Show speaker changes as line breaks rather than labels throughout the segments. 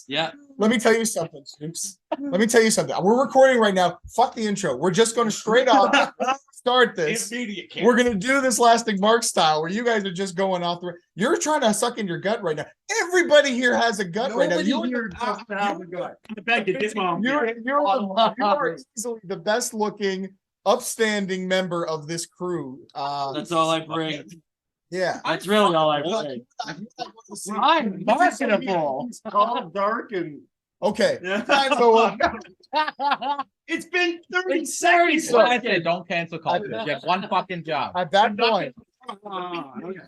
Yeah.
Let me tell you something, Snoops. Let me tell you something. We're recording right now. Fuck the intro. We're just going to straight off start this. We're going to do this Lasting Mark style where you guys are just going off the. You're trying to suck in your gut right now. Everybody here has a gut right now.
You're
easily the best looking, upstanding member of this crew.
That's all I bring.
Yeah.
That's really all I bring.
I'm marketable. It's all dark and
okay.
so it's been 30 seconds.
So I said, don't cancel culture. You have one fucking job.
At that point.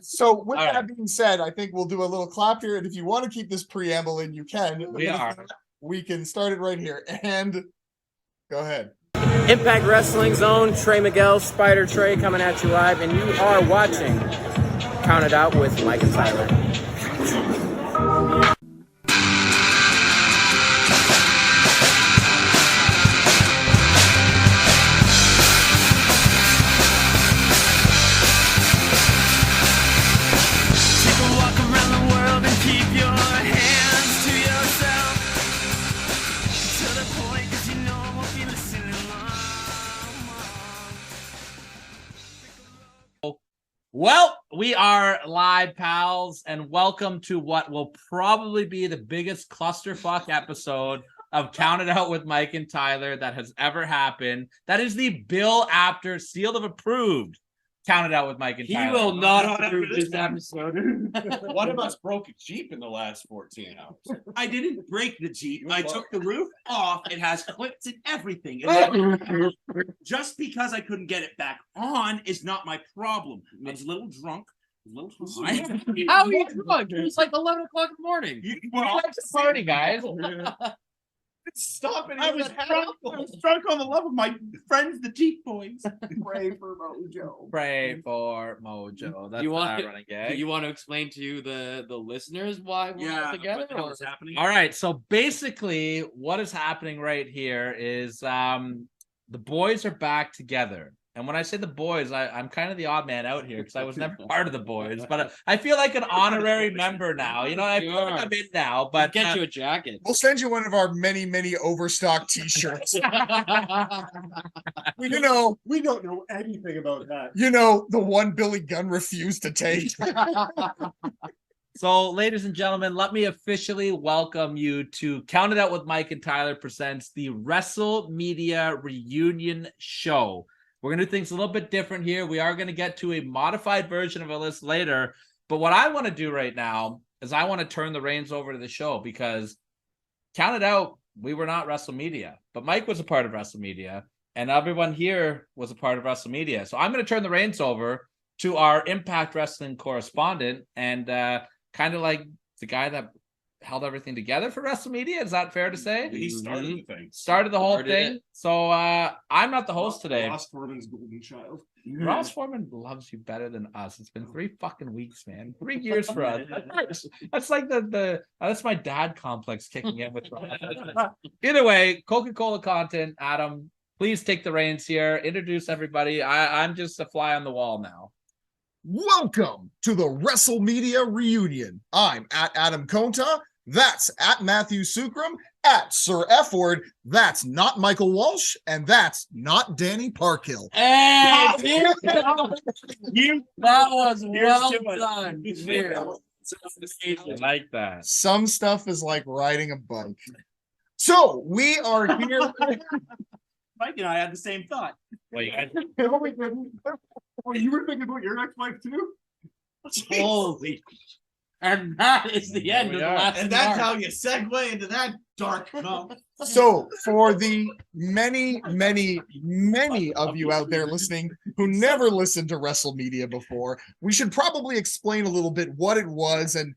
So with that being said, I think we'll do a little clap here. And if you want to keep this preamble in, you can. We can start it right here. And go ahead.
Impact Wrestling Zone, Trey Miguel, Spider Trey coming at you live, and you are watching Count It Out with Mike and Tyler.
Well, we are live, pals, and welcome to what will probably be the biggest clusterfuck episode of Count It Out with Mike and Tyler that has ever happened. That is the Bill Apter sealed of approved Count It Out with Mike and Tyler.
He will not approve this episode.
One of us broke a Jeep in the last 14 hours.
I didn't break the Jeep. I took the roof off. It has clips and everything. Just because I couldn't get it back on is not my problem. I was a little drunk.
How are you drunk? It's like 11 o'clock in the morning. You like to party, guys.
Stop it.
I was drunk on the love of my friends, the Jeep boys.
Pray for Mojo.
Pray for Mojo. That's running gag.
You want to explain to the listeners why we're together?
What's happening?
All right. So basically, what is happening right here is the boys are back together. And when I say the boys, I'm kind of the odd man out here because I was never part of the boys, but I feel like an honorary member now. You know, I feel like I'm in now. But
get you a jacket.
We'll send you one of our many overstock T-shirts. We don't know anything about that. You know, the one Billy Gunn refused to take.
So, ladies and gentlemen, let me officially welcome you to Count It Out with Mike and Tyler presents the WrestleMedia Reunion Show. We're going to do things a little bit different here. We are going to get to a modified version of a list later. But what I want to do right now is I want to turn the reins over to the show because Count It Out, we were not WrestleMedia. But Mike was a part of WrestleMedia, and everyone here was a part of WrestleMedia. So I'm going to turn the reins over to our Impact Wrestling correspondent and kind of like the guy that held everything together for WrestleMedia. Is that fair to say?
He started the thing.
Started the whole thing. So I'm not the host today.
Ross Foreman's golden child.
Ross Foreman loves you better than us. It's been 3 fucking weeks, man. 3 years for us. That's like that's my dad complex kicking in with Ross. Either way, Coca-Cola Contant, Adam, please take the reins here. Introduce everybody. I'm just a fly on the wall now.
Welcome to the WrestleMedia Reunion. I'm at Adam Conta. That's at Matthew Sookram. At Sir F Word. That's not Michael Walsh. And that's not Danny Parkhill.
Hey, that was well done. I like that.
Some stuff is like riding a bike. So we are here.
Mike and I had the same thought.
Wait,
You were thinking about your ex-wife too?
Holy. And that is the end of the last.
And that's how you segue into that dark moment.
So for the many of you out there listening who never listened to WrestleMedia before, we should probably explain a little bit what it was and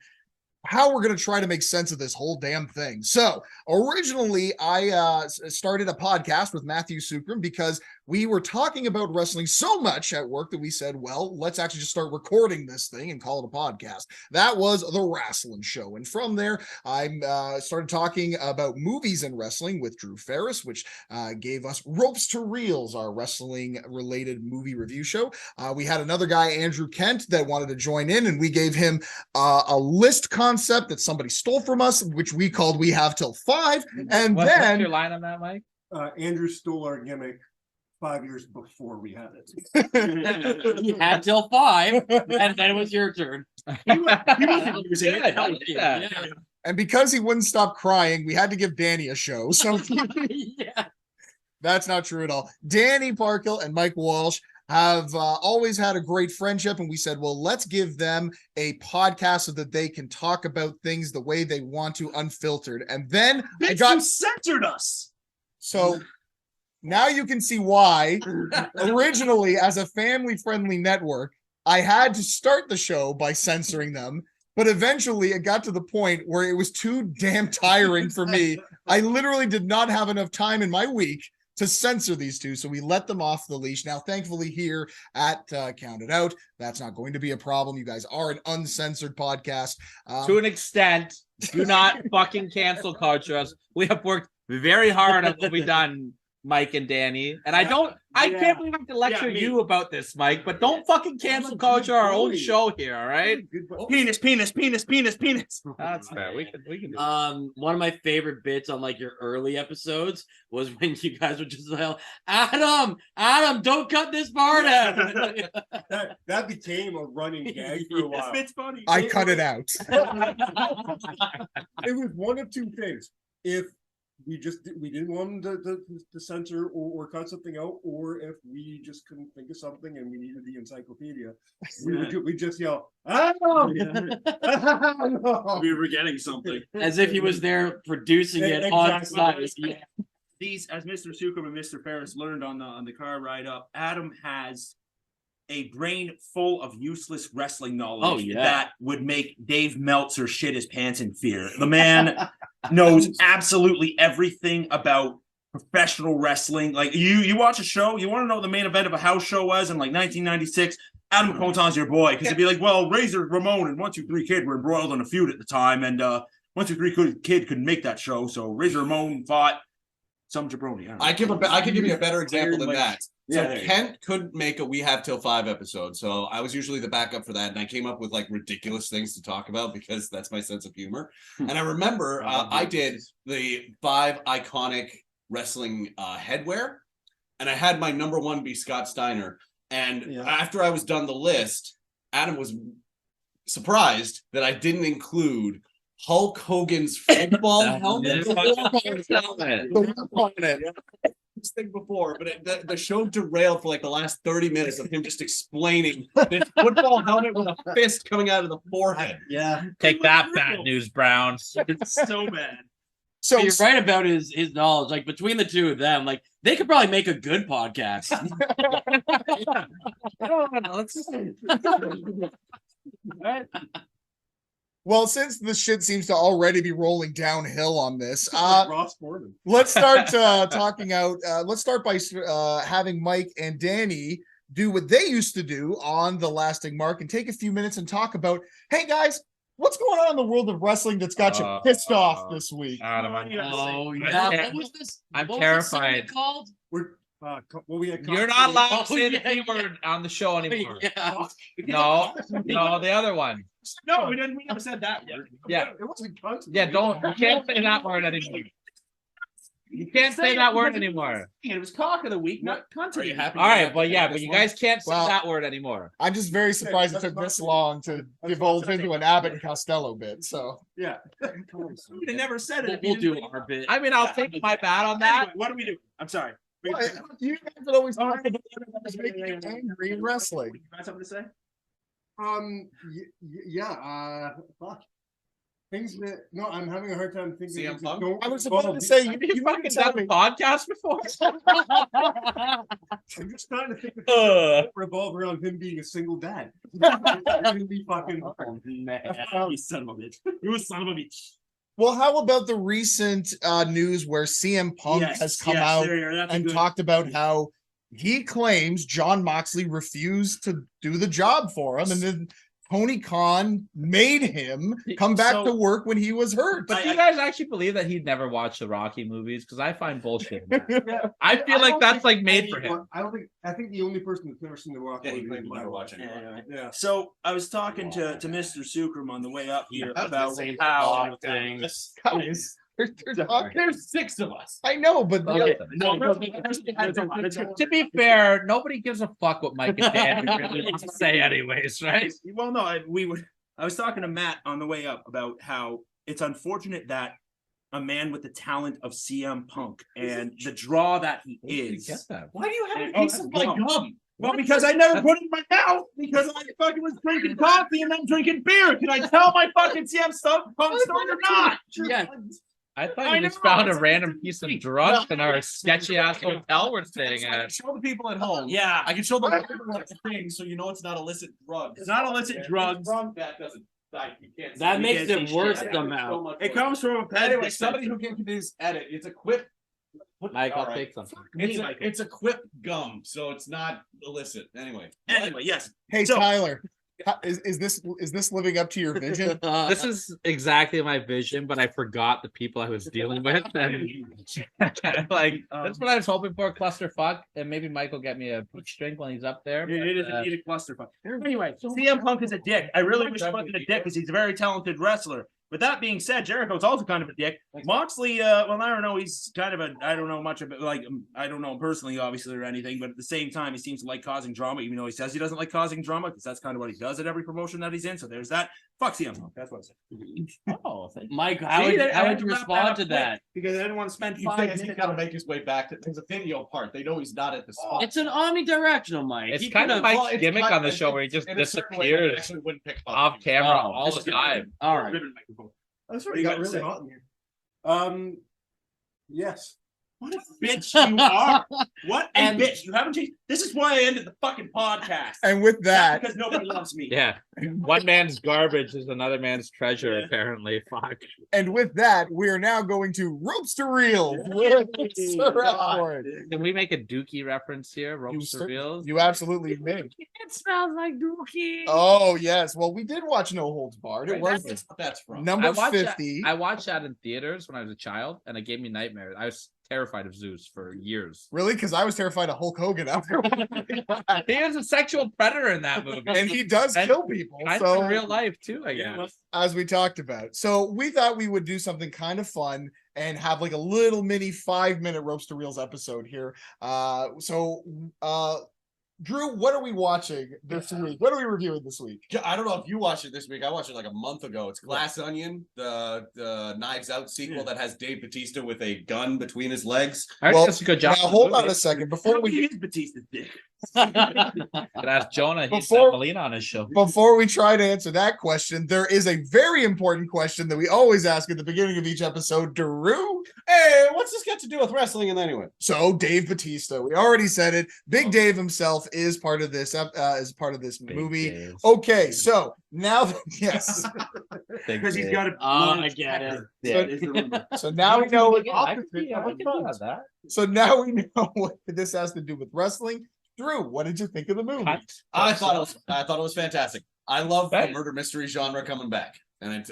how we're going to try to make sense of this whole damn thing. So originally I started a podcast with Matthew Sookram because we were talking about wrestling so much at work that we said, well, let's actually just start recording this thing and call it a podcast. That was the Wrestling Show. And from there, I started talking about movies and wrestling with Drew Ferris, which gave us Ropes to Reels, our wrestling-related movie review show. We had another guy, Andrew Kent, that wanted to join in, and we gave him a list concept that somebody stole from us, which we called We Have Till 5. And
What's
then...
your line on that, Mike?
Andrew stole our gimmick 5 years before we had it.
You had till 5, and then it was your turn.
He wasn't using it.
I like that.
Yeah.
And because he wouldn't stop crying, we had to give Danny a show. So
Yeah.
that's not true at all. Danny Parkhill and Mike Walsh have always had a great friendship, and we said, well, let's give them a podcast so that they can talk about things the way they want to, unfiltered. And then I got
You censored us.
so now you can see why originally, as a family-friendly network, I had to start the show by censoring them, but eventually it got to the point where it was too damn tiring for me. I literally did not have enough time in my week to censor these two, so we let them off the leash. Now, thankfully, here at Count It Out, that's not going to be a problem. You guys are an uncensored podcast.
To an extent, do not fucking cancel culture us. We have worked very hard on what we've done, Mike and Danny. And I can't believe I have to lecture you about this, Mike, but don't fucking cancel culture our own show here, all right?
Penis.
That's fair. We can
One of my favorite bits on like your early episodes was when you guys would just yell, Adam, don't cut this part out.
That became a running gag for a while.
It's funny.
I cut it out.
It was one of two things. If we didn't want them to censor or cut something out, or if we just couldn't think of something and we needed the encyclopedia, we just yell, "Oh!"
We were getting something.
As if he was there producing it on site.
Exactly.
Yeah.
These, as Mr. Sookram and Mr. Ferris learned on the car ride up, Adam has a brain full of useless wrestling knowledge that would make Dave Meltzer shit his pants in fear. The man knows absolutely everything about professional wrestling. Like you watch a show, you want to know what the main event of a house show was in like 1996. Adam Contan's your boy, because it'd be like, well, Razor Ramon and 1-2-3 Kid were embroiled in a feud at the time, and 1-2-3 Kid couldn't make that show, so Razor Ramon fought some jabroni.
I could give you a better example than that. So
Yeah,
Kent couldn't make a We Have Till 5 episode, so I was usually the backup for that, and I came up with like ridiculous things to talk about because that's my sense of humor. And I remember I did the 5 iconic wrestling headwear, and I had my number one be Scott Steiner. And after I was done the list, Adam was surprised that I didn't include Hulk Hogan's football helmet. This thing before, but the show derailed for like the last 30 minutes of him just explaining this football helmet with a fist coming out of the forehead.
Yeah.
take that, Bad News Brown.
It's so bad.
So
You're right about his knowledge. Like between the two of them, like they could probably make a good podcast.
well, since the shit seems to already be rolling downhill on this,
Ross Gordon.
let's start talking out. Let's start by having Mike and Danny do what they used to do on The Lasting Mark and take a few minutes and talk about, hey guys, what's going on in the world of wrestling that's got you pissed off this week?
Adam,
Oh yeah, what was this?
I'm
what was
terrified.
this called?
We're we had
You're not allowed to say the P word on the show anymore.
Yeah.
No, the other one.
No, we didn't. We never said that word.
Yeah.
It wasn't constant.
Yeah, you can't say that word anymore. You can't say that word anymore.
It was cock of the week, not cunt.
Are you happy?
All right, but you guys can't say
Well-
that word anymore.
I'm just very surprised it took this long to divulge into an Abbott and Costello bit. So
Yeah.
They never said it.
We'll do our bit.
I mean, I'll take my bat on that.
Anyway, what do we do? I'm sorry.
you guys would always talk about what's making you angry in wrestling.
You got something to say?
Fuck. Things that I'm having a hard time thinking.
CM Punk?
I was about to say you
fucking
tell
done
me.
a podcast before?
I'm just trying to think of things that revolve around him being a single dad. Really fucking.
You son of a bitch. You a son of a bitch.
Well, how about the recent news where CM Punk has come out and talked about how he claims John Moxley refused to do the job for him, and then Tony Khan made him come back to work when he was hurt.
But do you guys actually believe that he'd never watched the Rocky movies? Because I find bullshit. I feel like that's like made for him.
I think the only person that's never seen the Rocky.
Yeah, he claimed to never watch it.
Yeah.
So I was talking to Mr. Sookram on the way up here about
how
how
things.
Guys,
There's 6 of us.
I know, but
Okay. To be fair, nobody gives a fuck what Mike and Dan really want to say, anyways, right?
Well, no, I was talking to Matt on the way up about how it's unfortunate that a man with the talent of CM Punk and the draw that he is.
Why do you have a
Oh,
piece of my gum?
Well, because I never put it in my mouth because I fucking was drinking coffee and then drinking beer. Can I tell my fucking CM Punk story or not?
Yeah.
I thought you just found a random piece of drug in our sketchy ass hotel we're staying
I can
at.
show the people at home.
Yeah.
I can show them the thing so you know it's not illicit drugs.
It's not illicit drugs.
That doesn't. You can't.
That
you
makes
can't
it
see
worse
shit.
somehow.
So much
It
worse.
comes from a pet.
Anyway, somebody who can produce edit. It's a quip.
Mike, I'll
All right.
take something.
It's a quip gum, so it's not illicit. Anyway,
Yes.
hey,
So-
Tyler, is this living up to your vision?
This is exactly my vision, but I forgot the people I was dealing with. And like that's what I was hoping for, a clusterfuck. And maybe Mike will get me a peach drink when he's up there.
It is
but,
indeed a clusterfuck. Anyway, CM Punk is a dick. I really wish he wasn't a dick because he's a very talented wrestler. With that being said, Jericho's also kind of a dick. Moxley, well, I don't know. He's kind of I don't know much about, like, I don't know him personally, obviously, or anything, but at the same time, he seems to like causing drama, even though he says he doesn't like causing drama, because that's kind of what he does at every promotion that he's in. So there's that. Fuck CM Punk. That's what I said.
Oh, thank you.
Mike, how would you respond to that?
Because I didn't want to spend
he
5
thinks
minutes.
he's got to make his way back. There's a video part. They know he's not at the spot.
It's an omnidirectional, Mike.
It's
He
kind of
could've-
Mike's
it's
gimmick
kind
on the
of-
show where he just
in a certain way that
disappears
actually wouldn't pick up.
off camera
Oh,
all the time.
All right.
That's
What
what
do you
got
got to
really
say?
hot in here. Yes.
What a bitch you are. What a
And-
bitch. You haven't changed. This is why I ended the fucking podcast.
And with
Not
that,
because nobody loves me.
Yeah. One man's garbage is another man's treasure, apparently. Fuck.
we are now going to ropes to reels. with Sir Edward.
Can we make a Dookie reference here? Ropes to
cer-
reels?
You absolutely may.
It smells like Dookie.
Oh yes. Well, we did watch No Holds Barred. It
Right,
was
That's what that's from.
number
watched
50.
I watched that in theaters when I was a child, and it gave me nightmares. I was terrified of Zeus for years.
Really? Because I was terrified of Hulk Hogan after.
He is a sexual predator in that movie.
And he does
And
kill people.
Kind
So
of in real life too, I guess.
as we talked about. So we thought we would do something kind of fun and have like a little mini 5-minute ropes to reels episode here. Drew, what are we watching this week? What are we reviewing this week?
I don't know if you watched it this week. I watched it like a month ago. It's Glass Onion, the Knives Out sequel that has Dave Bautista with a gun between his legs.
I
Well,
think that's a good job.
Now hold on a second before we
is Batista's dick.
Could ask Jonah. He's
Before-
got Melina on his show.
Before we try to answer that question, there is a very important question that we always ask at the beginning of each episode. Drew,
Hey, what's this got to do with wrestling? And anyway,
so Dave Bautista, we already said it. Big Dave himself is part of this. Is part of this
Big
movie.
Dave.
Okay, so now that, yes,
Big
Because he's
Dave.
got a.
I get it.
Yeah.
Is the rumor.
so now we know.
I could see that.
So now we know what this has to do with wrestling. Drew, what did you think of the movie?
I thought it was fantastic. I love the
Right.
murder mystery genre coming back, and it's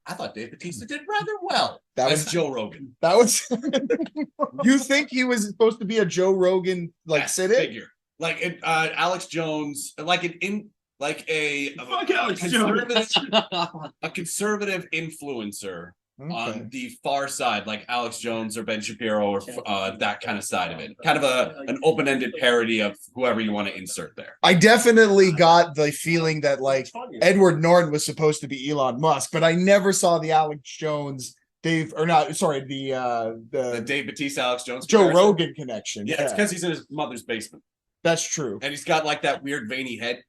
I thought Dave Bautista did rather well.
That
as
was-
Joe Rogan.
That was. You think he was supposed to be a Joe Rogan sit-in?
figure, like Alex Jones, like a
Fuck Alex
conservative, a conservative influencer
Okay.
on the far side, like Alex Jones or Ben Shapiro or that kind of side of it. Kind of an open-ended parody of whoever you want to insert there.
I definitely got the feeling that like Edward Norton was supposed to be Elon Musk, but I never saw the Alex Jones the
Dave Bautista, Alex Jones,
Joe
comparison.
Rogan connection.
Yeah, it's because he's in his mother's basement,
That's true.
and he's got like that weird veiny head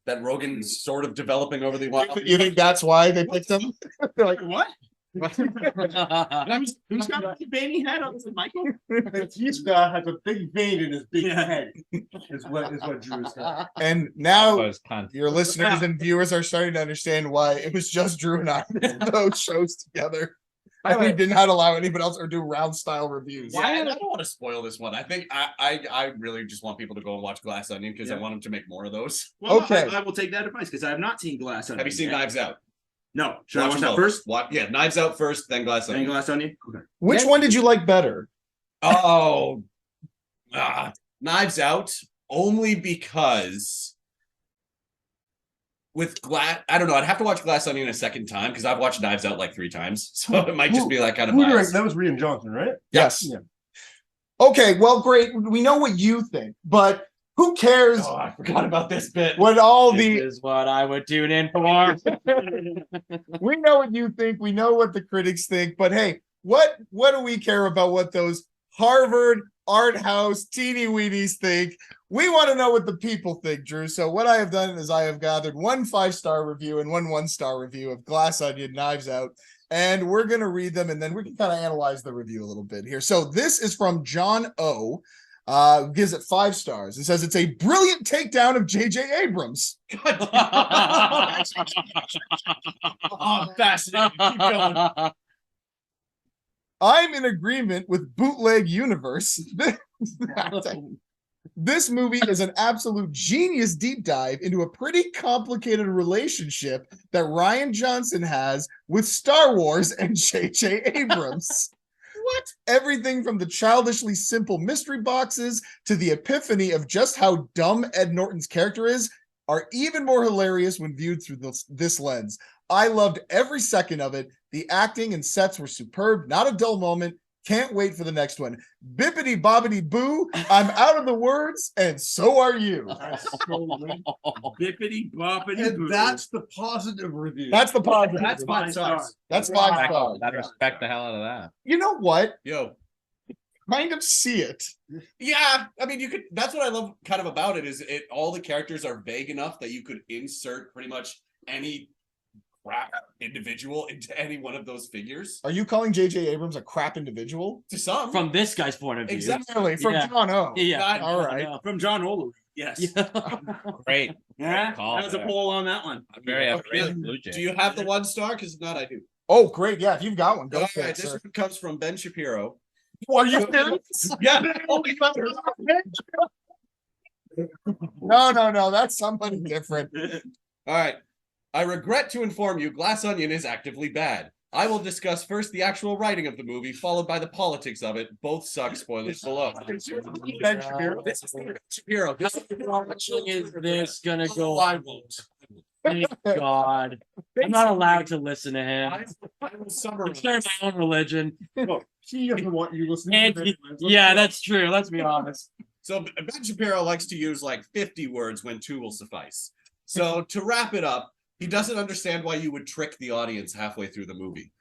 that Rogan's sort of developing over the while.
You think that's why they picked him? They're like,
What? Who's got a veiny head on this, Michael?
Batista has a big vein in his big
Yeah.
head. Is what Drew said.
and now
Was cunt.
your listeners and viewers are starting to understand why it was just Drew and I in those shows together. And we did not allow anybody else or do round style reviews.
Yeah, and I don't want to spoil this one. I think I really just want people to go and watch Glass Onion because I want them to make more of those.
Well,
Okay.
I will take that advice because I have not seen Glass Onion.
Have you seen
yet.
Knives Out?
No. Should I watch
them
that
both.
first?
Yeah, Knives Out first, then Glass
Then
Onion.
Glass Onion. Okay.
Which one did you like better?
Oh, Knives Out only because with Glass, I don't know. I'd have to watch Glass Onion a second time because I've watched Knives Out like 3 times, so it might just be like kind of biased.
That was Rian Johnson, right?
Yes.
Yeah.
Okay, well, great. We know what you think, but who cares
Oh, I forgot about this bit.
what all
This
the
is what I would tune in for.
we know what you think, we know what the critics think, but hey, what do we care about what those Harvard art house teeny weenies think? We want to know what the people think, Drew. So what I have done is I have gathered 1 5-star review and 1 1-star review of Glass Onion, Knives Out, and we're going to read them and then we can kind of analyze the review a little bit here. So this is from John O. Gives it 5 stars. It says it's a brilliant takedown of J.J. Abrams.
Oh, fascinating. Keep going.
I'm in agreement with Bootleg Universe. This movie is an absolute genius deep dive into a pretty complicated relationship that Rian Johnson has with Star Wars and J.J. Abrams. What? Everything from the childishly simple mystery boxes to the epiphany of just how dumb Ed Norton's character is are even more hilarious when viewed through this lens. I loved every second of it. The acting and sets were superb. Not a dull moment. Can't wait for the next one. Bippity bobbity boo. I'm out of the words, and so are you.
Bippity boppity.
And that's the positive review.
That's the positive.
That's 5 stars.
That's 5 stars.
I respect the hell out of that.
You know what?
Yo.
Kind of see it.
Yeah, I mean, you could. That's what I love kind of about it is it. All the characters are vague enough that you could insert pretty much any crap individual into any one of those figures.
Are you calling J.J. Abrams a crap individual?
To some,
From this guy's point of view.
Exactly. From
Yeah.
John O.
Yeah.
All right.
From John Olu. Yes.
Great.
Yeah.
Call
That was a
there.
poll on that one.
I'm very
Okay.
Blue Jay.
do you have the 1 star? Because if not, I do.
Oh, great. Yeah, if you've got one, go
All
for
right,
it,
this
sir.
one comes from Ben Shapiro.
Are you serious?
Yeah.
No. That's somebody different.
All right. I regret to inform you, Glass Onion is actively bad. I will discuss first the actual writing of the movie, followed by the politics of it. Both suck. Spoilers below.
Ben Shapiro.
This is Ben Shapiro. This
Is this gonna go on? Thank God. I'm not allowed to listen to him. It's my own religion.
He doesn't want you listening.
And
to
he-
it.
yeah, that's true. Let's be honest.
So Ben Shapiro likes to use like 50 words when 2 will suffice. So to wrap it up, he doesn't understand why you would trick the audience halfway through the movie.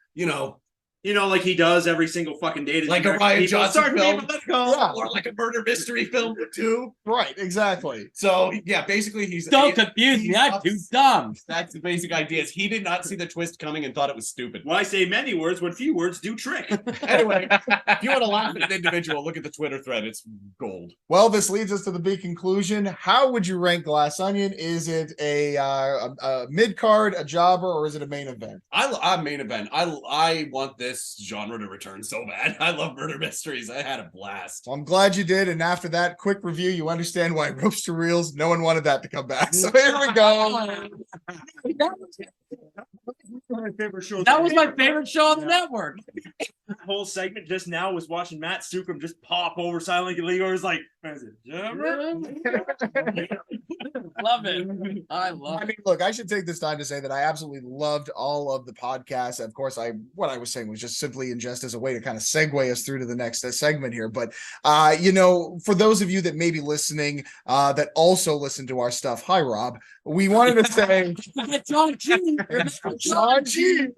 Like he does every single fucking day. To
Like a
direct
Rian
people.
Johnson
Sorry,
film.
baby, let it go.
Yeah.
or like a murder mystery film or 2.
Right, exactly.
So yeah, basically he's
Don't confuse me. I'm too dumb.
That's the basic idea. Is he did not see the twist coming and thought it was stupid.
Why say many words when few words do trick?
Anyway, if you want to laugh at an individual, look at the Twitter thread. It's gold.
Well, this leads us to the big conclusion. How would you rank Glass Onion? Is it a mid card, a jobber, or is it a main event?
I'm main event. I want this genre to return so bad. I love murder mysteries. I had a blast.
Well, I'm glad you did. And after that quick review, you understand why Ropes to Reels, no one wanted that to come back. So here we go.
My favorite show.
That was my favorite show on the network.
That whole segment just now was watching Matt Sookram just pop over silently. Or was like, what is it?
Love it. I love
I
it.
mean, look, I should take this time to say that I absolutely loved all of the podcasts. Of course, what I was saying was just simply in jest as a way to kind of segue us through to the next segment here. But for those of you that may be listening, that also listen to our stuff, hi Rob. We wanted to say
John G.
John G.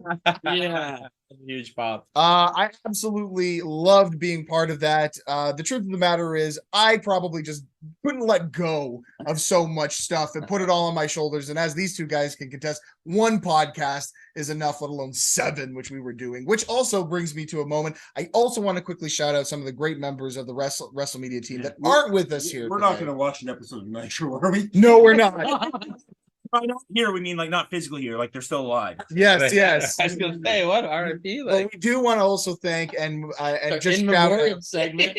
Yeah. Huge pop.
I absolutely loved being part of that. The truth of the matter is, I probably just couldn't let go of so much stuff and put it all on my shoulders. And as these 2 guys can contest, 1 podcast is enough, let alone 7, which we were doing, which also brings me to a moment. I also want to quickly shout out some of the great members of the WrestleMedia team that aren't with us here.
We're not going to watch an episode of Nitro, are we?
No, we're not.
Here we mean like not physically here, like they're still alive.
Yes, yes.
I was gonna say what RIP
But
like.
we do want to also thank and just
in
shout
memoriam
out.
segment.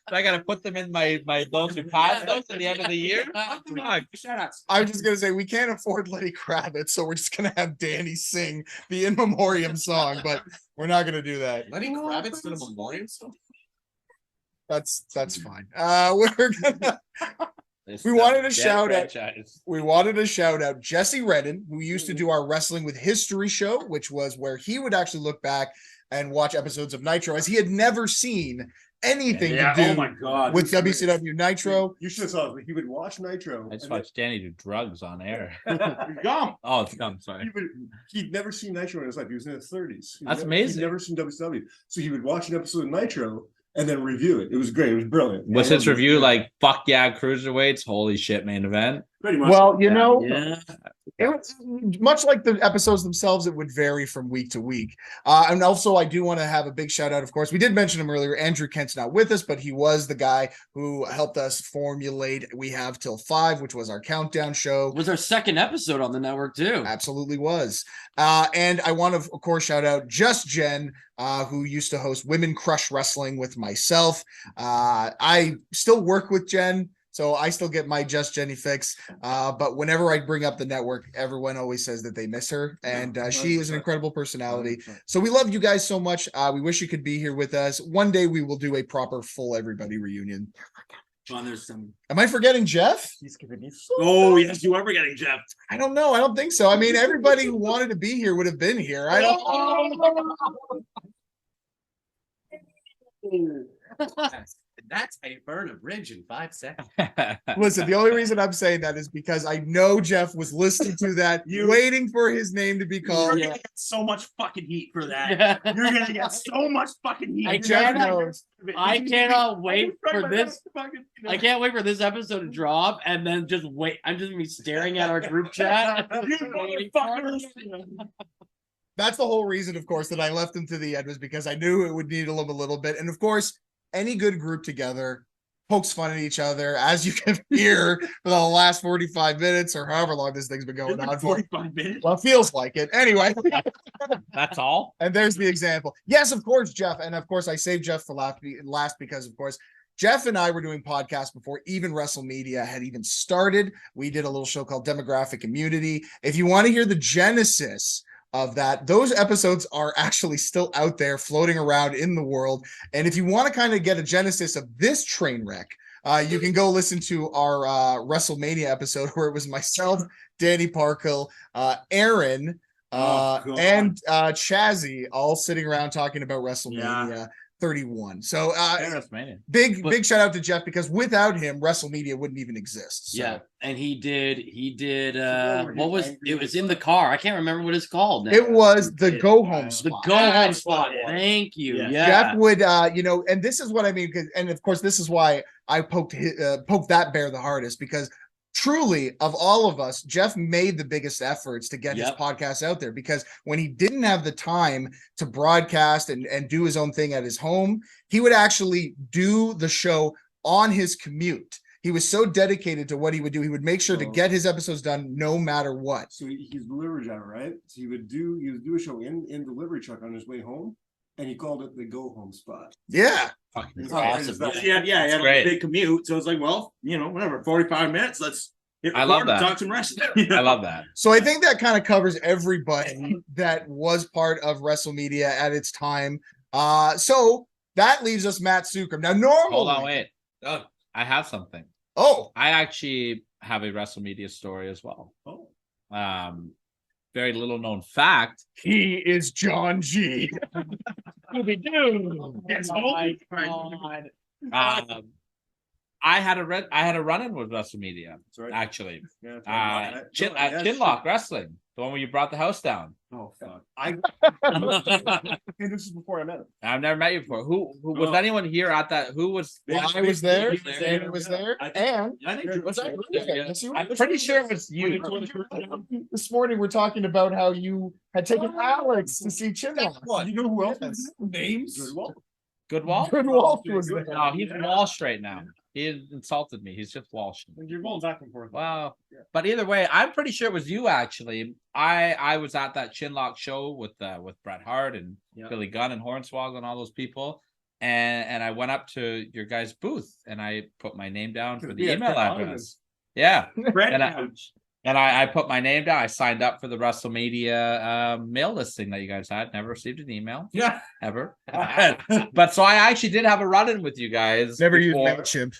I gotta put them in my those who passed those at the end of the year.
Shout outs.
I was just gonna say we can't afford Lenny Kravitz, so we're just gonna have Danny sing the in memoriam song, but we're not gonna do that.
Lenny Kravitz did a memoriam song.
That's fine. We're gonna. We wanted to shout out. We wanted to shout out Jesse Redden, who used to do our Wrestling with History show, which was where he would actually look back and watch episodes of Nitro, as he had never seen anything to do
Oh my god.
with WCW Nitro.
You should have saw it. He would watch Nitro.
I just
and then-
watched Danny do drugs on air.
Gum.
Oh, it's gum. Sorry.
He'd never seen Nitro in his life. He was in his 30s.
That's amazing.
He'd never seen WCW. So he would watch an episode of Nitro and then review it. It was great. It was brilliant.
Was
I
his
loved it.
review like fuck yeah cruiserweights? Holy shit, main event.
Pretty much.
Well, you know,
Yeah.
it was much like the episodes themselves, it would vary from week to week. And also, I do want to have a big shout out, of course. We did mention him earlier. Andrew Kent's not with us, but he was the guy who helped us formulate We Have Till 5, which was our countdown show.
It was our second episode on the network too.
Absolutely was. And I want to, of course, shout out Just Jen, who used to host Women Crush Wrestling with myself. I still work with Jen, so I still get my Just Jenny fix. But whenever I bring up the network, everyone always says that they miss her. And she is an incredible personality. So we love you guys so much. We wish you could be here with us. One day we will do a proper full everybody reunion.
There's some.
Am I forgetting Jeff?
He's giving me
Oh yes, you are forgetting Jeff.
I don't know. I don't think so. I mean, everybody who wanted to be here would have been here. I don't.
That's how you burn a bridge in 5 seconds.
Listen, the only reason I'm saying that is because I know Jeff was listening to that, waiting for his name to be
You're
called.
gonna get so much fucking heat for that. You're gonna get so much fucking heat.
I
Jeff knows.
I cannot wait for this. I can't wait for this episode to drop and then just wait. I'm just gonna be staring at our group chat.
That's the whole reason, of course, that I left him to the end, was because I knew it would need a little bit. And of course, any good group together pokes fun at each other, as you can hear for the last 45 minutes or however long this thing's been going on for.
45 minutes.
Well, it feels like it. Anyway.
That's all.
And there's the example. Yes, of course, Jeff. And of course, I saved Jeff for last because, of course, Jeff and I were doing podcasts before even WrestleMedia had even started. We did a little show called Demographic Immunity. If you want to hear the genesis of that, those episodes are actually still out there floating around in the world. And if you want to kind of get a genesis of this train wreck, you can go listen to our WrestleMania episode, where it was myself, Danny Parkhill, Aaron, and Chazzy all sitting around talking about WrestleMania 31. So big shout out to Jeff, because without him, WrestleMedia wouldn't even exist. So.
Yeah, and he did what was it was in the car. I can't remember what it's called now.
It was the go home spot.
The go home spot. Thank you. Yeah.
Jeff would and this is what I mean, and of course this is why I poked that bear the hardest, because truly, of all of us, Jeff made the biggest efforts to get his podcast out there, because when he didn't have the time to broadcast and do his own thing at his home, he would actually do the show on his commute. He was so dedicated to what he would do. He would make sure to get his episodes done no matter what.
So he's a delivery driver, right? So he would do a show in delivery truck on his way home, and he called it the go home spot.
Yeah.
It's awesome.
Yeah, he had a big commute, so it's like, well, whatever, 45 minutes. Let's.
I love that.
Talk some wrestling.
I love that.
So I think that kind of covers everybody that was part of WrestleMedia at its time. So that leaves us Matt Sookram. Now, normally,
Hold on, wait. I have something.
Oh,
I actually have a WrestleMedia story as well.
Oh.
Very little known fact.
he is John G.
Scooby-Doo.
Yes,
Oh my God.
I had a run-in with WrestleMedia,
That's right.
actually.
Yeah,
Chinlock Wrestling, the one where you brought the house down.
Oh fuck!
And this is before I met him.
I've never met you before. Who was anyone here at that? Who was?
Well, I was there.
He was there.
David was there. And
I think
Was I?
Yes, you were.
I'm pretty sure it was you.
This morning we're talking about how you had taken Alex to see Chinlock.
You know who else?
Yes.
Names.
Goodwall?
Goodwolf was there.
No, he's in Wall Street now. He insulted me. He's just Walsh.
You're going back and forth.
Wow. But either way, I'm pretty sure it was you actually. I was at that Chinlock show with Bret Hart and Billy Gunn and Hornswoggle and all those people. And I went up to your guys' booth and I put my name down for the email address. Yeah. And I put my name down. I signed up for the WrestleMedia mail listing that you guys had. Never received an email. Yeah. Ever. But so I actually did have a run-in with you guys.
Never used MailChimp.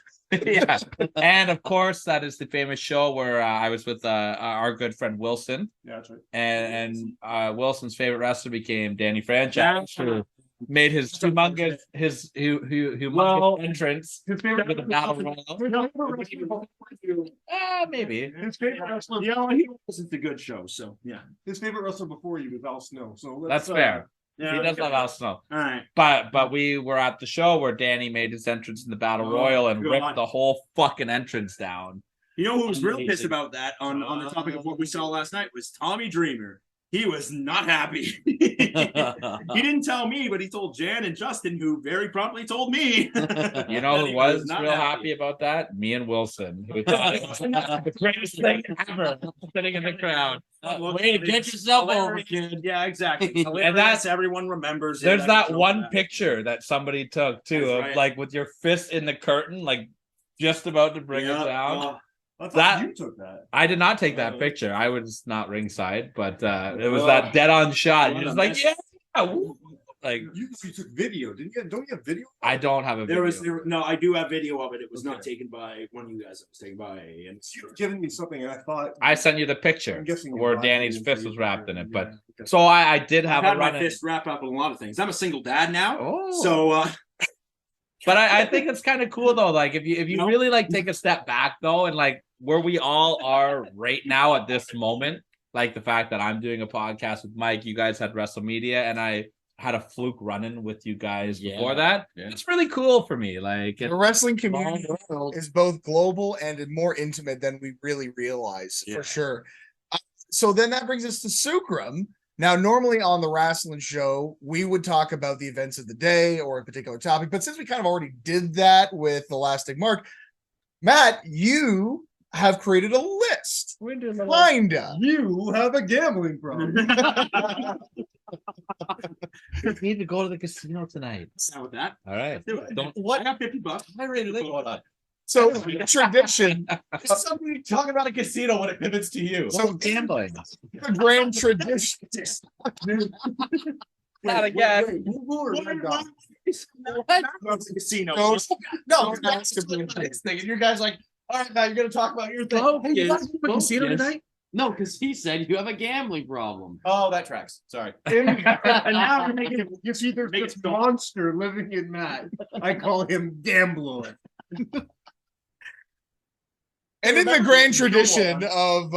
Yeah. And of course, that is the famous show where I was with our good friend Wilson.
Yeah, that's right.
And Wilson's favorite wrestler became Danny Franchise, who made his humongous entrance
His favorite
with the battle royal. Maybe.
His favorite wrestler.
Yeah, he wasn't a good show, so yeah.
His favorite wrestler before you was Al Snow. So
That's fair.
Yeah,
He does love Al Snow.
All right.
But we were at the show where Danny made his entrance in the Battle Royal and
God.
ripped the whole fucking entrance down.
You know who was real pissed
Amazing.
about that on the topic of what we saw last night was Tommy Dreamer. He was not happy. He didn't tell me, but he told Jan and Justin, who very promptly told me.
You know
that
who
he
was
not
real happy about that? Me and Wilson, who thought it was the greatest thing ever, sitting in the crowd.
Way to get yourself over, kid.
Yeah, exactly.
And that's
everyone remembers.
There's
it.
that one picture that somebody took too,
That's
of
right.
like with your fist in the curtain, like just about to bring it down.
I thought
That-
you took that.
I did not take that picture. I was not ringside, but it was that dead on shot. You're just like, yeah, woo. Like
You took video, didn't you? Don't you have video?
I don't have a video.
No, I do have video of it. It was not taken by one of you guys. It was taken by and
You've given me something, and I thought
I sent you the picture
I'm guessing
where
you're
Danny's
lying
fist
to
was
you.
wrapped in it. But
Yeah.
so I did
I've
have
had
a
my
run.
fist wrapped up in a lot of things. I'm a single dad now,
Oh.
so
But I think it's kind of cool though. Like if you
No.
really like take a step back though, and like where we all are right now at this moment, like the fact that I'm doing a podcast with Mike, you guys had WrestleMedia, and I had a fluke running with you guys before that.
Yeah.
It's really cool for me. Like
The wrestling community is both global and more intimate than we really realize, for sure. So then that brings us to Sookram. Now, normally on the wrestling show, we would talk about the events of the day or a particular topic, but since we kind of already did that with the last big mark, Matt, you have created a list. Kinda.
You have a gambling problem.
we need to go to the casino tonight.
down with that.
All right.
Do it.
Don't
I got $50.
I rated it. Hold on.
So tradition,
Somebody talking about a casino when it pivots to you.
So gambling.
the grand tradition.
Not again.
Casino.
No,
Next thing, and your guy's like, all right, now you're gonna talk about your thing.
Focus,
Hey, you guys go to casino
focus.
tonight?
No, because he said you have a gambling problem.
Oh, that tracks. Sorry.
And now you're making you see there's
Make it
this
stop.
monster living in Matt. I call him Gambler.
And in the grand tradition of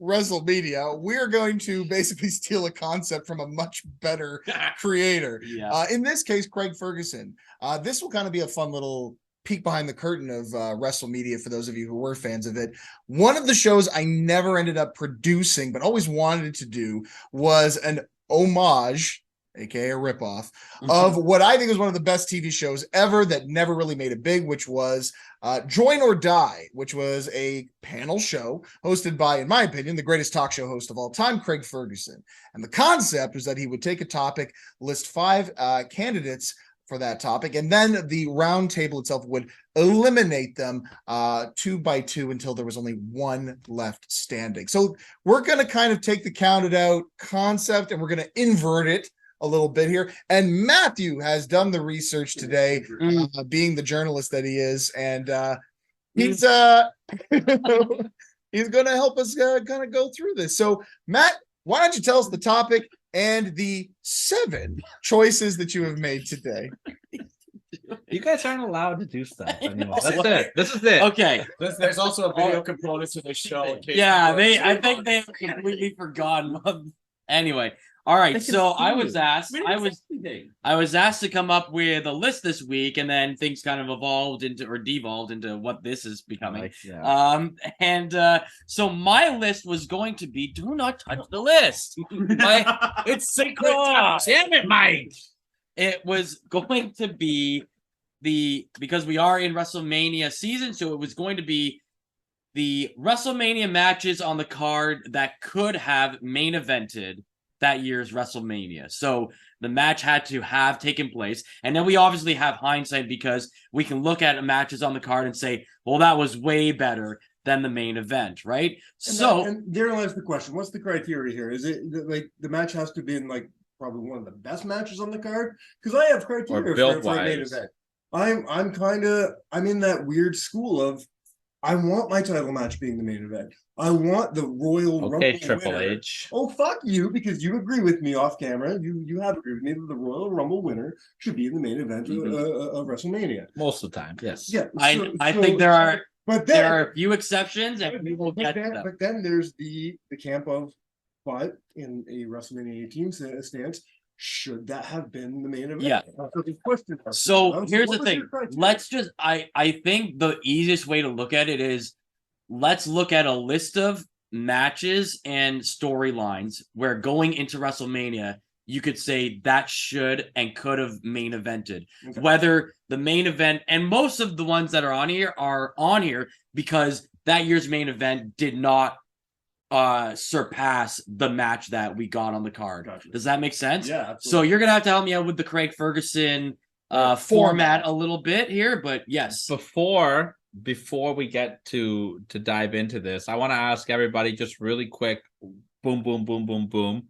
WrestleMedia, we're going to basically steal a concept from a much better creator.
Yeah.
In this case, Craig Ferguson. This will kind of be a fun little peek behind the curtain of WrestleMedia for those of you who were fans of it. One of the shows I never ended up producing, but always wanted to do, was an homage, aka a ripoff, of what I think is one of the best TV shows ever that never really made it big, which was Join or Die, which was a panel show hosted by, in my opinion, the greatest talk show host of all time, Craig Ferguson. And the concept was that he would take a topic, list 5 candidates for that topic, and then the round table itself would eliminate them 2 by 2 until there was only one left standing. So we're going to kind of take the counted out concept and we're going to invert it a little bit here. And Matthew has done the research today, being the journalist that he is, and he's he's going to help us kind of go through this. So Matt, why don't you tell us the topic and the 7 choices that you have made today?
You guys aren't allowed to do stuff anymore. That's it. This is it.
Okay.
There's also a video component to this show. in case
Yeah,
you
I think they have completely forgotten. Anyway, all right. So I was asked to come up with a list this week, and then things kind of evolved into or devolved into what this is becoming. So my list was going to be do not touch the list.
It's sacred.
Oh,
Damn it, Mike.
it was going to be because we are in WrestleMania season, so it was going to be the WrestleMania matches on the card that could have main evented that year's WrestleMania. So the match had to have taken place. And then we obviously have hindsight because we can look at matches on the card and say, well, that was way better than the main event, right?
And there lies the question. What's the criteria here? Is it like the match has to be in like probably one of the best matches on the card? Because I have criteria for a main event. I'm in that weird school of I want my title match being the main event. I want the Royal Rumble
Triple
winner.
H.
Oh, fuck you, because you agree with me off camera. You have agreed with me that the Royal Rumble winner should be in the main event of WrestleMania.
Most of the time, yes.
Yeah,
I think there are
there
are a few exceptions, and we will get to them.
But then there's the camp of, but in a WrestleMania 18 stance, should that have been the main event?
Yeah. So here's the thing. I think the easiest way to look at it is let's look at a list of matches and storylines where going into WrestleMania, you could say that should and could have main evented. Okay. Whether the main event, and most of the ones that are on here because that year's main event did not surpass the match that we got on the card. Gotcha. Does that make sense?
Yeah, absolutely.
So you're gonna have to help me out with the Craig Ferguson format a little bit here, but yes.
Before we get to dive into this, I want to ask everybody just really quick, boom, boom, boom, boom, boom.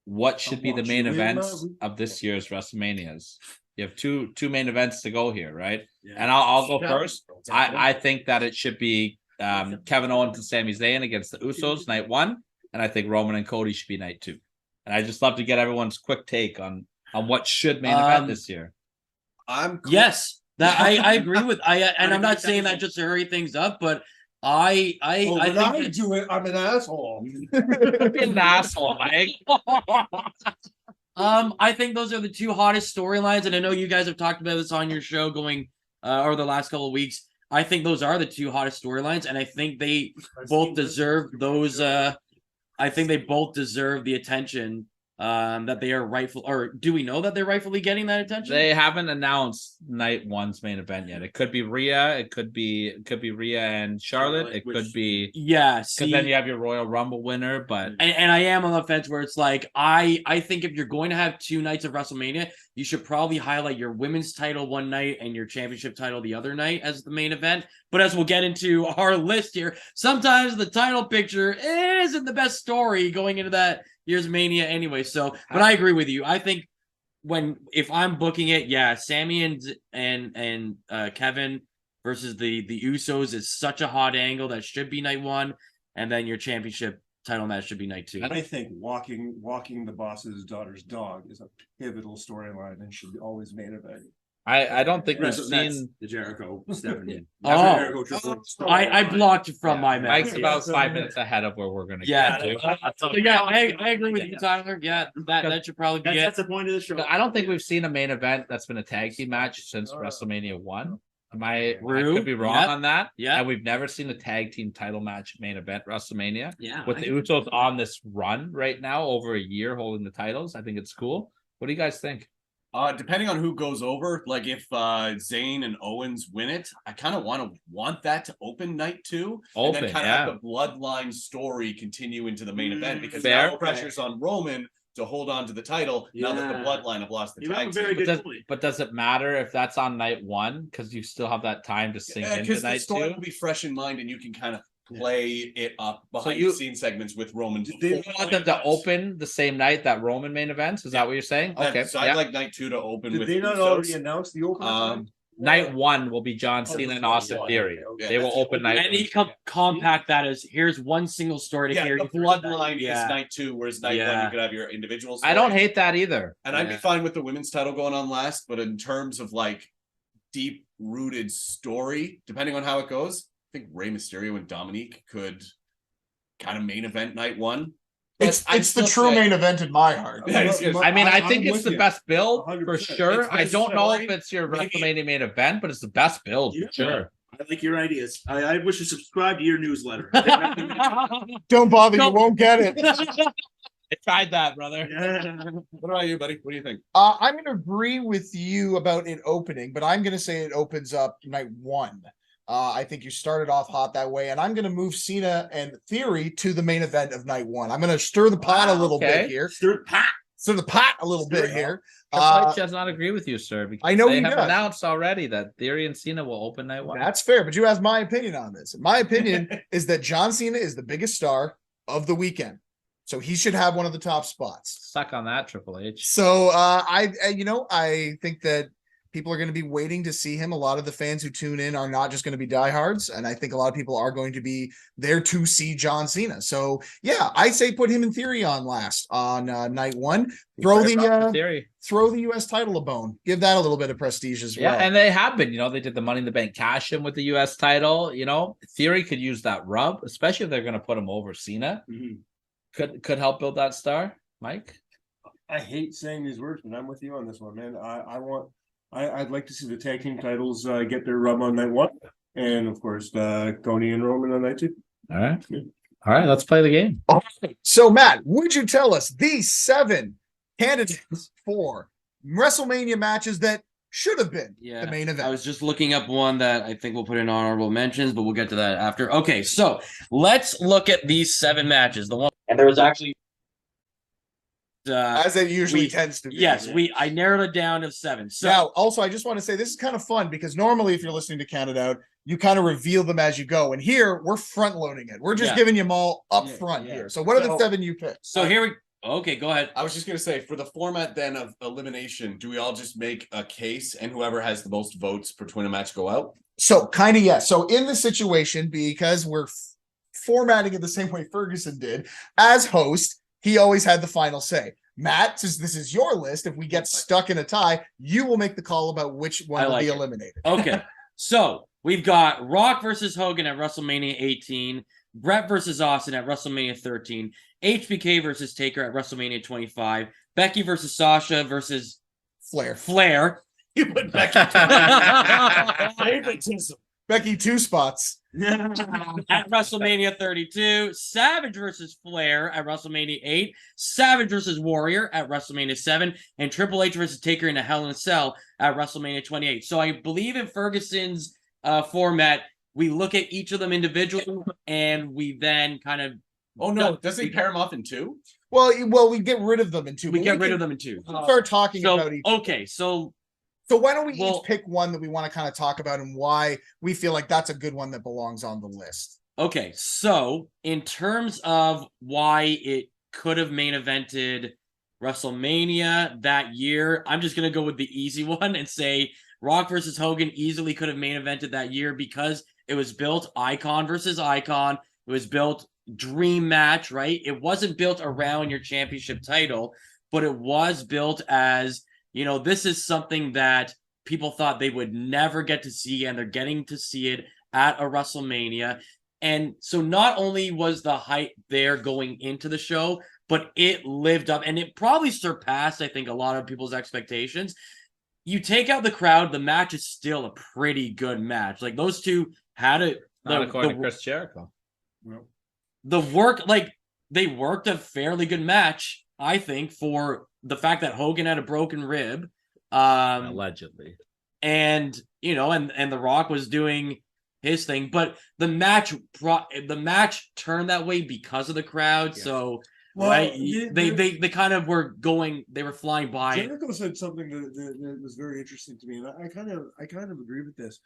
What should be the main events of this year's WrestleManias? You have two main events to go here, right? Yeah. And I'll go first. I think that it should be Kevin Owens and Sami Zayn against the Usos night 1, and I think Roman and Cody should be night 2. And I just love to get everyone's quick take on what should main event this year.
Yes, that I agree with. I'm not saying that just to hurry things up, but I
do it. I'm an asshole.
An asshole, Mike.
I think those are the two hottest storylines, and I know you guys have talked about this on your show going over the last couple of weeks. I think those are the two hottest storylines, and I think they both deserve those. I think they both deserve the attention that they are rightful. Or do we know that they're rightfully getting that attention?
They haven't announced night 1's main event yet. It could be Rhea. It could be Rhea and Charlotte. It could be because then you have your Royal Rumble winner. But
and I am on the fence where it's like I think if you're going to have 2 nights of WrestleMania, you should probably highlight your women's title one night and your championship title the other night as the main event. But as we'll get into our list here, sometimes the title picture isn't the best story going into that year's Mania anyway. So, but I agree with you. I think if I'm booking it, yeah, Sammy and Kevin versus the Usos is such a hot angle that should be night 1, and then your championship title match should be night 2.
I think walking the boss's daughter's dog is a pivotal storyline and should be always main event.
I don't think we've seen
the Jericho Stephanie.
I blocked it from my
Mike's about 5 minutes ahead of where we're gonna
get to. I agree with you, Tyler. Yeah, that should probably be it.
That's the point of the show.
I don't think we've seen a main event that's been a tag team match since WrestleMania 1. I could be wrong on that.
Yeah,
and we've never seen a tag team title match main event WrestleMania.
Yeah,
with the Usos on this run right now, over a year holding the titles. I think it's cool. What do you guys think?
Depending on who goes over, like if Zayn and Owens win it, I kind of want that to open night 2, and then kind of have the bloodline story continue into the main event, because now the pressure's on Roman to hold on to the title now that the bloodline have lost the tag team.
But does it matter if that's on night 1, because you still have that time to sink into night 2? Because the story
will be fresh in mind, and you can kind of play it up behind the scene segments with Roman.
They want them to open the same night that Roman main events? Is that what you're saying? Okay,
so I'd like night 2 to open.
Did they not already announce the opening?
Night 1 will be John Cena and Austin Theory.
Yeah,
they will open night.
And he compact that as here's one single story to carry.
The bloodline is night 2, whereas night 1 you could have your individual story.
I don't hate that either.
And I'd be fine with the women's title going on last, but in terms of like deep rooted story, depending on how it goes, I think Rey Mysterio and Dominique could kind of main event night 1.
It's the true main event in my heart.
I mean, I think it's the best build for sure. I don't know if it's your WrestleMania main event, but it's the best build for sure.
I like your ideas. I wish to subscribe to your newsletter.
Don't bother, you won't get it.
I tried that, brother.
What about you, buddy? What do you think?
I'm going to agree with you about it opening, but I'm going to say it opens up night one. I think you started off hot that way, and I'm going to move Cena and Theory to the main event of night one. I'm going to stir the pot a little bit here.
Stir
the pot a little bit here.
Triple H does not agree with you, sir. Because
I know
they
he
have
does.
announced already that Theory and Cena will open night one.
That's fair, but you asked my opinion on this. My opinion is that John Cena is the biggest star of the weekend, so he should have one of the top spots.
Suck on that, Triple H.
So I think that people are going to be waiting to see him. A lot of the fans who tune in are not just going to be diehards, and I think a lot of people are going to be there to see John Cena. So yeah, I say put him in Theory on last on night one. Throw the US title a bone. Give that a little bit of prestige as well.
Yeah, and they have been. They did the Money in the Bank cash in with the US title. Theory could use that rub, especially if they're going to put him over Cena.
Mm-hmm.
Could help build that star, Mike.
I hate saying these words, but I'm with you on this one, man. I'd like to see the tag team titles get their rub on night one, and of course, Cody and Roman on night two.
All right, let's play the game.
All right. So, Matt, would you tell us the 7 candidates for WrestleMania matches that should have been the main event?
I was just looking up one that I think we'll put in honorable mentions, but we'll get to that after. Okay, so let's look at these 7 matches. The one, and there was actually.
As it usually tends to be.
Yes, I narrowed it down to 7. So
now, also, I just want to say this is kind of fun because normally, if you're listening to Count It Out, you kind of reveal them as you go, and here we're front loading it. We're just giving you them all up front here. So, what are the 7 you picked?
So here we. Okay, go ahead.
I was just gonna say, for the format then of elimination, do we all just make a case, and whoever has the most votes between a match go out?
So, kind of yes. So, in this situation, because we're formatting it the same way Ferguson did as host. He always had the final say. Matt, since this is your list, if we get stuck in a tie, you will make the call about which one will be eliminated.
Okay. So we've got Rock versus Hogan at WrestleMania 18, Brett versus Austin at WrestleMania 13, HBK versus Taker at WrestleMania 25, Becky versus Sasha versus Flair.
You put Becky. Favoritism.
Becky 2 spots.
At WrestleMania 32, Savage versus Flair at WrestleMania 8, Savage versus Warrior at WrestleMania 7, and Triple H versus Taker in a Hell in a Cell at WrestleMania 28. So I believe in Ferguson's format, we look at each of them individually, and we then kind of.
Oh no! Doesn't he pair them off in 2?
Well, we get rid of them in 2.
We get rid of them in 2.
Start talking about each.
Okay, so
why don't we each pick one that we want to kind of talk about and why we feel like that's a good one that belongs on the list.
Okay, so in terms of why it could have main evented WrestleMania that year, I'm just going to go with the easy one and say Rock versus Hogan easily could have main evented that year because it was built icon versus icon. It was built dream match, right? It wasn't built around your championship title, but it was built as, this is something that people thought they would never get to see, and they're getting to see it at a WrestleMania. And so not only was the hype there going into the show, but it lived up, and it probably surpassed, I think, a lot of people's expectations. You take out the crowd, the match is still a pretty good match. Like, those two had it.
Not according to Chris Jericho.
The work, they worked a fairly good match, I think, for the fact that Hogan had a broken rib.
Allegedly.
And, and The Rock was doing his thing. But the match turned that way because of the crowd. Yes. So, they kind of were going, they were flying by.
Jericho said something that was very interesting to me. And I kind of agree with this.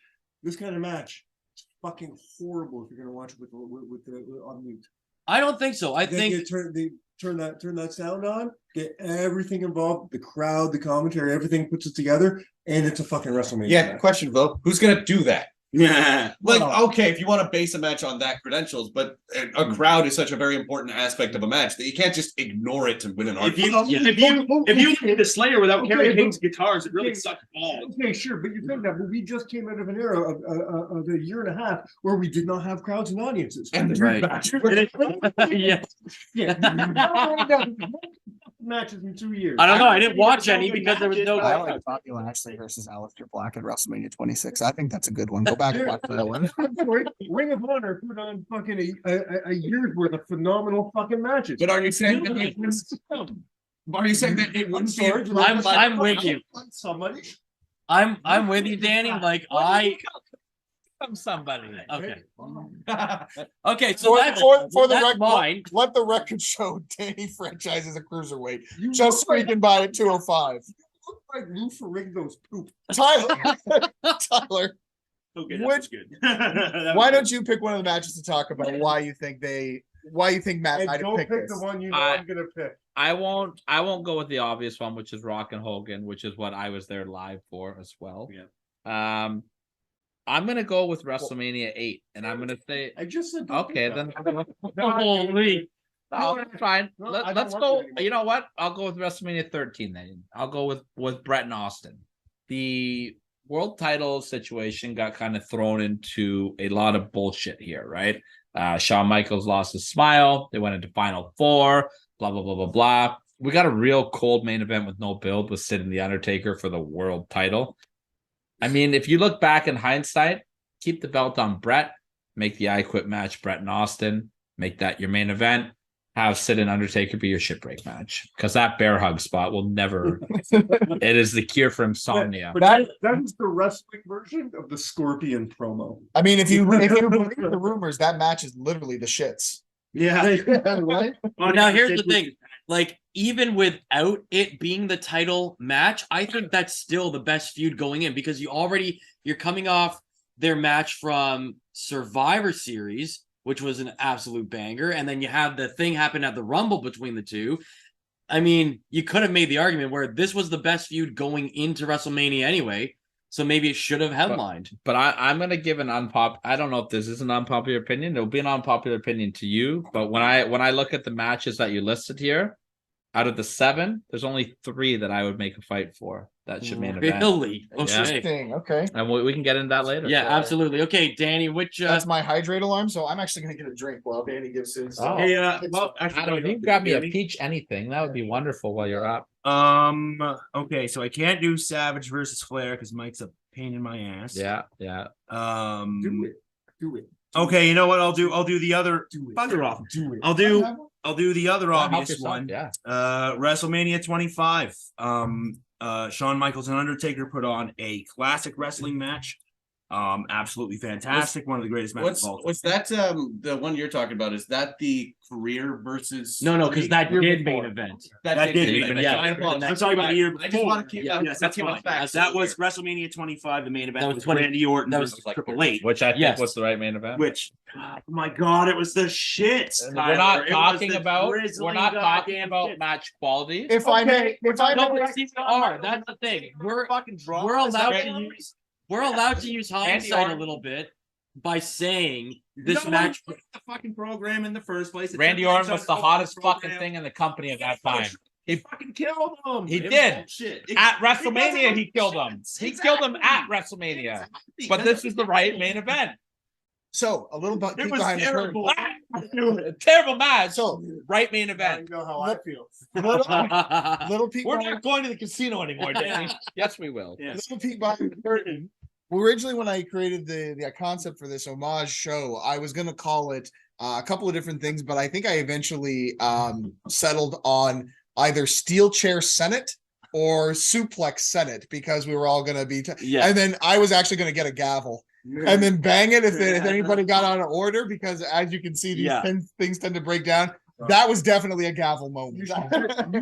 This kind of match is fucking horrible if you're going to watch it with on mute.
I don't think so. I think
turn that sound on, get everything involved, the crowd, the commentary, everything puts it together, and it's a fucking WrestleMania.
Yeah, question, Vo. Who's gonna do that?
Yeah.
Okay, if you want to base a match on that credentials, but a crowd is such a very important aspect of a match that you can't just ignore it to win an argument.
If you hit the Slayer without Kerry King's guitars, it really sucks balls.
Okay, sure, but you think that, but we just came out of an era of a year and a half where we did not have crowds and audiences.
And
right.
Yeah. matches in 2 years.
I don't know. I didn't watch any because there was no.
I like Bobby Lashley versus Aleister Black at WrestleMania 26. I think that's a good one. Go back and watch that one.
Ring of Honor put on fucking a year's worth of phenomenal fucking matches.
But are you saying that it wouldn't be?
I'm with you.
Somebody.
I'm with you, Danny. Like
From somebody.
Okay. Okay, so that's
for the
that's
record,
mine.
let the record show Danny franchises a cruiserweight. Just squeaking by at 205.
Like Lou Ferrigno's poop.
Tyler,
Okay,
Which-
that's good.
why don't you pick one of the matches to talk about why you think Matt
And
might have
don't
picked
pick
this?
the one you know
I-
I'm gonna pick.
I won't go with the obvious one, which is Rock and Hogan, which is what I was there live for as well.
Yeah.
I'm gonna go with WrestleMania 8, and I'm gonna say
I just said don't
okay,
pick
then
that.
Holy.
no, that's fine.
No, I don't
Let's
want
go.
that anymore.
You know what? I'll go with WrestleMania 13 then. I'll go with Brett and Austin. The world title situation got kind of thrown into a lot of bullshit here, right? Shawn Michaels lost his smile. They went into Final Four. Blah blah blah blah blah. We got a real cold main event with no build with Sid and the Undertaker for the world title. I mean, if you look back in hindsight, keep the belt on Brett, make the I Quit match Brett and Austin, make that your main event, have Sid and Undertaker be your shipbreak match. Because that bear hug spot will never, it is the cure for insomnia.
But that is the wrestling version of the Scorpion promo.
I mean, if you believe the rumors, that match is literally the shits.
Yeah.
Right?
But now here's the thing. Like, even without it being the title match, I think that's still the best feud going in because you're coming off their match from Survivor Series, which was an absolute banger, and then you have the thing happen at the Rumble between the two. I mean, you could have made the argument where this was the best feud going into WrestleMania anyway, so maybe it should have headlined.
But I'm going to give an I don't know if this is an unpopular opinion. It'll be an unpopular opinion to you. But when I look at the matches that you listed here, out of the 7, there's only 3 that I would make a fight for. That should main event.
Really?
Yeah.
Okay.
Interesting. Okay.
And we can get into that later.
Yeah, absolutely. Okay, Danny, which
That's my hydrate alarm, so I'm actually gonna get a drink while Danny gives his.
Oh.
Hey, well, actually,
Adam, if you got me a peach anything, that would be wonderful while you're up.
Okay, so I can't do Savage versus Flair because Mike's a pain in my ass.
Yeah.
Do it.
Okay, you know what? I'll do the other. Bugger off.
Do it.
I'll do the other
Help
obvious
yourself,
one.
Yeah.
WrestleMania 25. Shawn Michaels and Undertaker put on a classic wrestling match. Absolutely fantastic. One of the greatest matches of all time.
Was that the one you're talking about? Is that the career versus?
No, because that
year
did
before?
main event.
That did
main
main
event.
yeah.
I apologize.
I'm talking about the year
I just want to keep
Yeah.
Yes, that's fine.
facts.
That was WrestleMania 25. The main event
That was
was
20
Randy Orton
that was
versus
like
Triple H.
Which I think
Yes.
was the right main event.
Which, oh my God, it was the shit.
And we're not talking about match quality.
If I may,
No, but see, we are. That's the thing. We're allowed to use hindsight a little bit by saying this match.
The fucking program in the first place.
Randy Orton was the hottest fucking thing in the company at that time.
He fucking killed him.
He
It was
did.
bullshit.
At WrestleMania, he killed him. He killed him at WrestleMania. But this is the right main event.
So a little bit
It was
behind the curtain.
terrible.
Terrible match.
So
Right main
I
event.
know how I feel.
little peek
We're
behind,
not going to the casino anymore, Danny. Yes, we will.
Yeah.
little peek behind the curtain. Well, originally, when I created the concept for this homage show, I was gonna call it a couple of different things, but I think I eventually settled on either Steel Chair Senate or Suplex Senate because we were all gonna be.
Yeah.
And then I was actually gonna get a gavel and then bang it if anybody got out of order because as you can see, these
Yeah.
things tend to break down. That was definitely a gavel moment.
You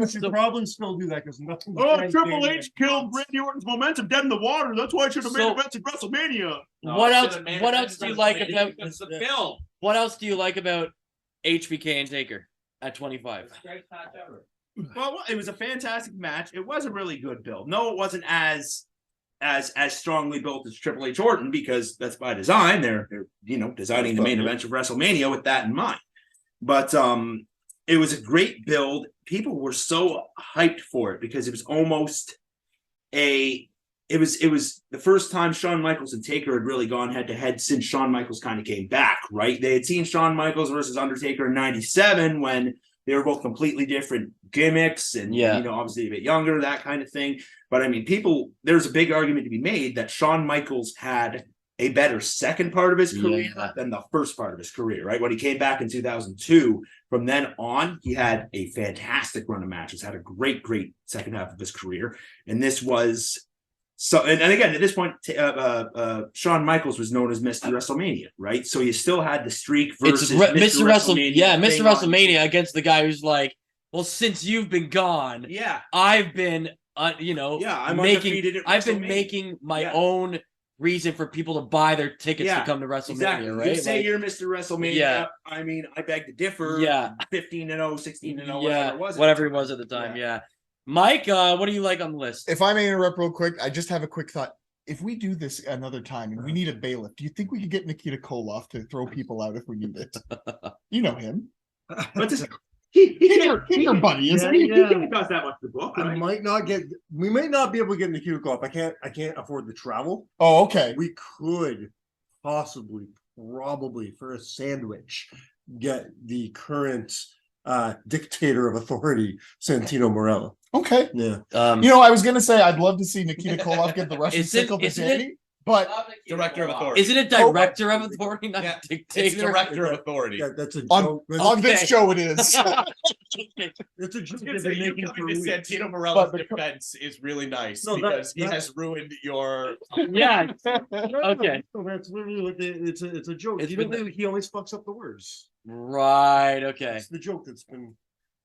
should probably still do that because nothing.
Oh, Triple H killed Randy Orton's momentum dead in the water. That's why I should have made
So-
events at WrestleMania.
What else do you like about
It's the film.
what else do you like about HBK and Taker at 25?
Great match ever.
Well, it was a fantastic match. It was a really good build. No, it wasn't as strongly built as Triple H Orton because that's by design. They're designing the main event of WrestleMania with that in mind. But it was a great build. People were so hyped for it because it was almost it was the first time Shawn Michaels and Taker had really gone head to head since Shawn Michaels kind of came back, right? They had seen Shawn Michaels versus Undertaker in '97 when They were both completely different gimmicks and,
Yeah.
you know, obviously a bit younger, that kind of thing. But I mean, there's a big argument to be made that Shawn Michaels had a better second part of his career than the first part of his career, right? When he came back in 2002, from then on, he had a fantastic run of matches, had a great second half of his career. And this was so, and again, at this point, Shawn Michaels was known as Mr. WrestleMania, right? So you still had the streak versus
Mr. WrestleMania. Yeah, Mr.
thing
WrestleMania against the guy who's like, well, since you've been gone,
Yeah.
I've been, you know,
I'm undefeated at
I've been
WrestleMania.
making my own reason for people to buy their tickets to come to WrestleMania,
exactly.
right?
You say
Like,
you're Mr. WrestleMania.
Yeah.
I mean, I beg to differ.
Yeah.
15-0, 16-0,
yeah,
whatever it was.
whatever it was at the time. Yeah. Mike, what do you like on the list?
If I may interrupt real quick, I just have a quick thought. If we do this another time and we need a bailiff, do you think we could get Nikita Koloff to throw people out if we need it? You know him.
But this,
He's your buddy, isn't he?
he didn't cost that much to book,
I
right?
might not get. We might not be able to get Nikita Koloff. I can't afford the travel.
Oh, okay.
We could possibly, probably for a sandwich, get the current dictator of authority, Santino Marella.
Okay.
Yeah.
You know, I was gonna say I'd love to see Nikita Koloff get the Russian
Isn't-
sickle to
isn't it-
Danny, but
Director of authority.
Is it a director of authority, not
Yeah,
dictator?
It's director of authority.
Yeah, that's a
on,
joke.
on this
Okay.
show it is.
It's a joke
I was gonna
they've
say,
been
you
making for
coming to
weeks.
Santino Morella's
But the-
defense is really nice
No, that-
because he
that-
has ruined your.
Yeah.
No,
Okay.
no, that's literally what it's a joke.
It's
He always fucks up the words.
Right. Okay.
It's the joke that's been.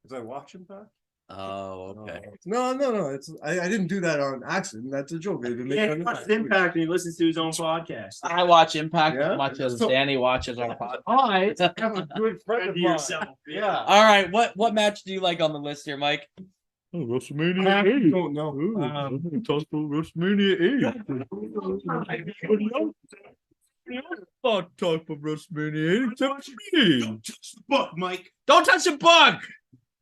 As I watch him back.
Oh, okay.
No. It's I didn't do that on accident. That's a joke. They've been
Yeah,
making
he watches Impact and he listens to his own podcast.
I watch Impact
Yeah?
as much as
So-
Danny watches our podcast.
I have a good friend of
To
mine.
yourself.
Yeah.
All right. What match do you like on the list here, Mike?
WrestleMania. I don't know.
Talk about WrestleMania 8. Talk about WrestleMania 8 except for me.
Don't touch the book, Mike.
Don't touch the book.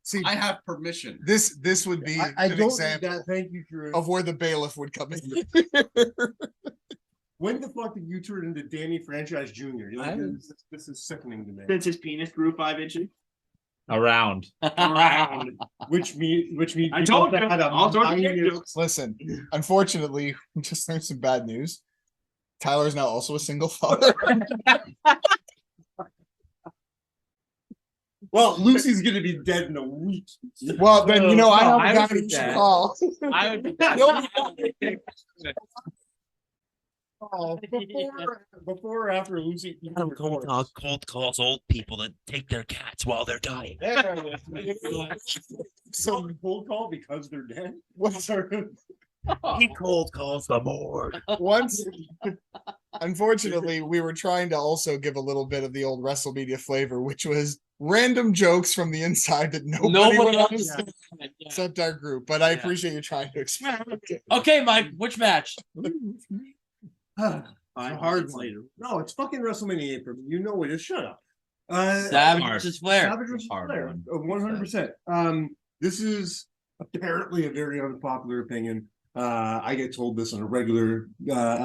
See,
I have permission.
this would be
I
an
don't need
example
that. Thank you for.
of where the bailiff would come in.
When the fuck did you turn into Danny Franchise Jr.? Like, this is sickening to me.
Since his penis grew 5 inches.
Around.
Around.
Which means
I told you.
had a
All sorts of
minor-
dick jokes.
Listen, unfortunately, we just learned some bad news. Tyler is now also a single father.
Well, Lucy's gonna be dead in a week.
Well, then you know I
No,
have
I
a guy
would be
you should
dead.
call.
I would be
Before or after Lucy.
Cold calls old people that take their cats while they're dying.
So cold call because they're dead.
What's our
He cold calls the morgue.
once? Unfortunately, we were trying to also give a little bit of the old WrestleMedia flavor, which was random jokes from the inside that nobody would understand except our group. But I appreciate you trying to explain.
Okay, Mike. Which match?
It's a hard one. No, it's fucking WrestleMania 8. You know it is. Shut up.
Savage versus Flair.
Savage versus
Hard
Flair.
one.
100%. This is apparently a very unpopular opinion. I get told this on a regular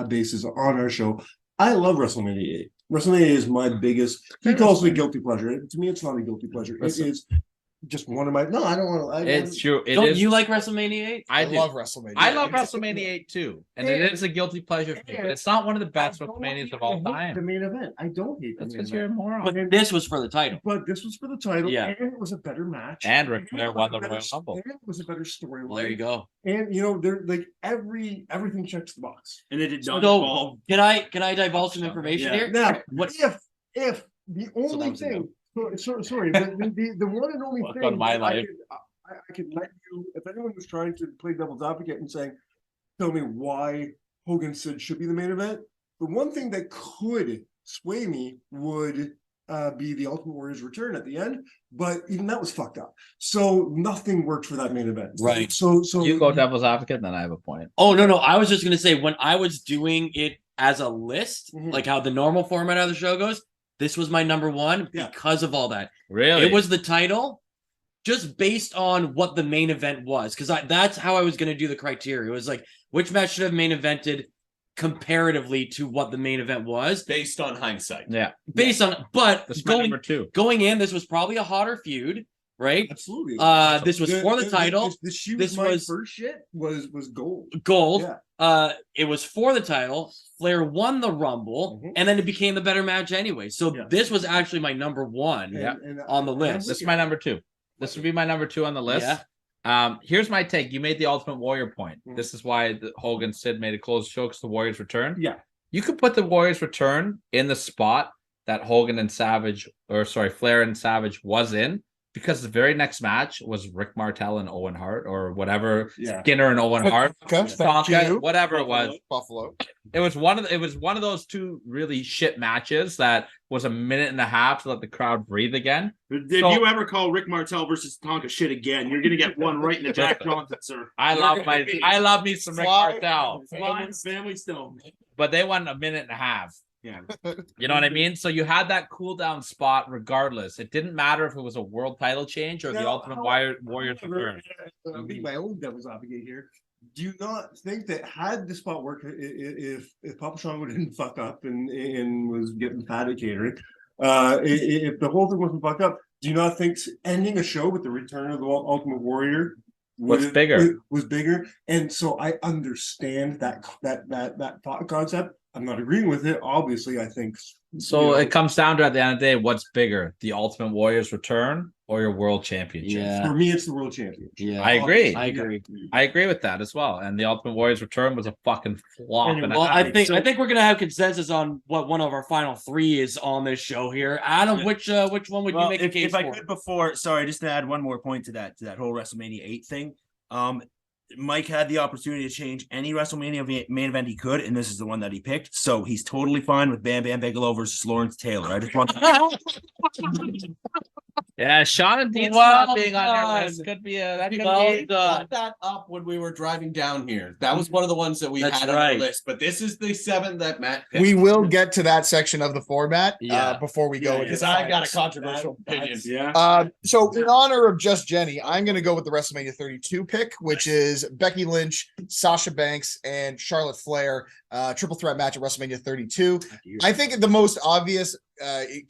basis on our show. I love WrestleMania 8. WrestleMania is my biggest. He calls it a guilty pleasure. To me, it's not a guilty pleasure. It is just one of my. No, I don't want to.
It's true. It
Don't
is.
you like WrestleMania 8?
I do.
love WrestleMania.
I love WrestleMania 8 too, and it is a guilty pleasure for me. But it's not one of the best WrestleManias of all
I hate the
time.
main event. I don't hate the
That's
main
because you're a
event.
moron.
But this was for the title.
But this was for the title,
Yeah.
and it was a better match.
And Ric Flair
it was
won
a
the
better-
Royal Rumble.
And it was a better storyline.
Well, there you go.
And you know, they're like everything checks the box.
And it did not
So
involve.
can I divulge some information
Yeah.
here?
Now,
What-
if the
that
only
was a
thing, sorry, but the one and only
Fuck
thing
on my
that
life.
I could let you, if anyone was trying to play devil's advocate and saying, tell me why Hogan Sid should be the main event, the one thing that could sway me would be the Ultimate Warrior's return at the end, but even that was fucked up. So nothing worked for that main event.
Right.
So
You go devil's advocate, then I have a point.
Oh no, I was just gonna say when I was doing it as a list,
Mhm.
like how the normal format of the show goes, this was my number one
Yeah.
because of all that.
Really?
It was the title, just based on what the main event was, because that's how I was gonna do the criteria. It was like which match should have main evented comparatively to what the main event was,
Based on hindsight.
Yeah.
based on. But
That's my number 2.
going in, this was probably a hotter feud. right?
Absolutely.
This was for the title. This was
first shit was gold.
Gold.
Yeah.
It was for the title. Flair won the Rumble, and then it became the better match anyway. So this was actually my number one on the list.
This is my number 2. This would be my number 2 on the list.
Yeah.
Here's my take. You made the Ultimate Warrior point. This is why Hogan Sid made a closed show because the Warriors return.
Yeah.
You could put the Warriors return in the spot that Flair and Savage was in, because the very next match was Rick Martel and Owen Hart, or whatever, Skinner and Owen Hart, Tonka, whatever it was.
Buffalo.
It was one of those 2 really shit matches that was a minute and a half to let the crowd breathe again.
If you ever call Rick Martel versus Tonka shit again, you're gonna get one right in the Jack Johnson, sir.
I love me some Rick Martel.
Family Stone.
But they won a minute and a half.
Yeah.
You know what I mean? So you had that cool down spot regardless. It didn't matter if it was a world title change or the Ultimate Warrior return.
I'll be my own devil's advocate here. Do you not think that had the spot worked, if Papa Shango didn't fuck up and was getting fat at catering, if the whole thing wasn't fucked up, do you not think ending a show with the return of the Ultimate Warrior was bigger? And so I understand that thought concept. I'm not agreeing with it. Obviously, I think
so. It comes down to, at the end of the day, what's bigger, the Ultimate Warrior's return or your world championship?
Yeah.
For me, it's the world championship.
Yeah,
I agree.
I
agree with that as well. And the Ultimate Warrior's return was a fucking flop.
Well, I think we're gonna have consensus on what one of our final 3 is on this show here. Adam, which one would you make a case for?
If I could before, sorry, just to add one more point to that whole WrestleMania 8 thing. Mike had the opportunity to change any WrestleMania main event he could, and this is the one that he picked. So he's totally fine with Bam Bam Bigelow versus Lawrence Taylor. I just want to...
Yeah, Sean and Dean not being on your list could be
that up when we were driving down here. That was one of the ones that we had on the list. But this is the 7 that Matt picked.
We will get to that section of the format before we go.
Because I got a controversial opinion.
So in honor of Just Jenny, I'm going to go with the WrestleMania 32 pick, which is Becky Lynch, Sasha Banks, and Charlotte Flair. Triple threat match at WrestleMania 32. I think the most obvious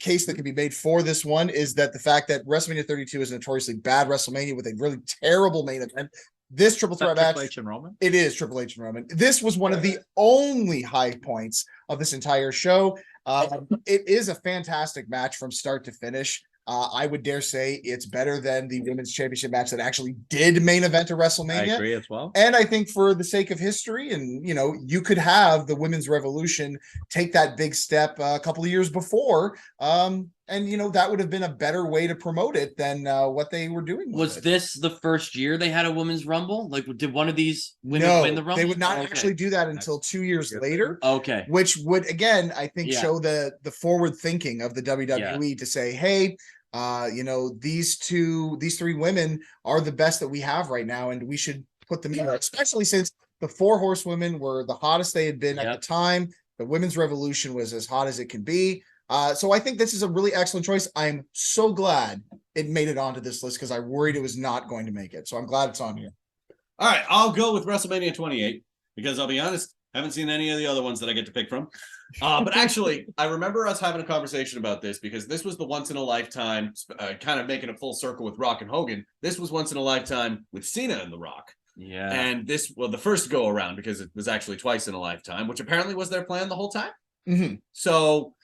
case that can be made for this one is that the fact that WrestleMania 32 is a notoriously bad WrestleMania with a really terrible main event. This triple threat match,
Triple H and Roman?
It is Triple H and Roman. This was one of the only high points of this entire show. It is a fantastic match from start to finish. I would dare say it's better than the women's championship match that actually did main event at WrestleMania.
I agree as well.
And I think for the sake of history, and you could have the women's revolution take that big step a couple of years before. And that would have been a better way to promote it than what they were doing.
Was this the first year they had a women's rumble? Like, did one of these women win the rumble?
They would not actually do that until 2 years later.
Okay.
Which would, again, I think show the forward thinking of the WWE to say, hey, these 3 women are the best that we have right now, and we should put them in, especially since the 4 horsewomen were the hottest they had been at the time. The women's revolution was as hot as it can be. So I think this is a really excellent choice. I'm so glad it made it onto this list because I worried it was not going to make it. So I'm glad it's on here.
All right, I'll go with WrestleMania 28 because I'll be honest, I haven't seen any of the other ones that I get to pick from. But actually, I remember us having a conversation about this because this was the once in a lifetime, kind of making a full circle with Rock and Hogan. This was once in a lifetime with Cena and The Rock.
Yeah.
And this, the first go around, because it was actually twice in a lifetime, which apparently was their plan the whole time.
Mm-hmm.
So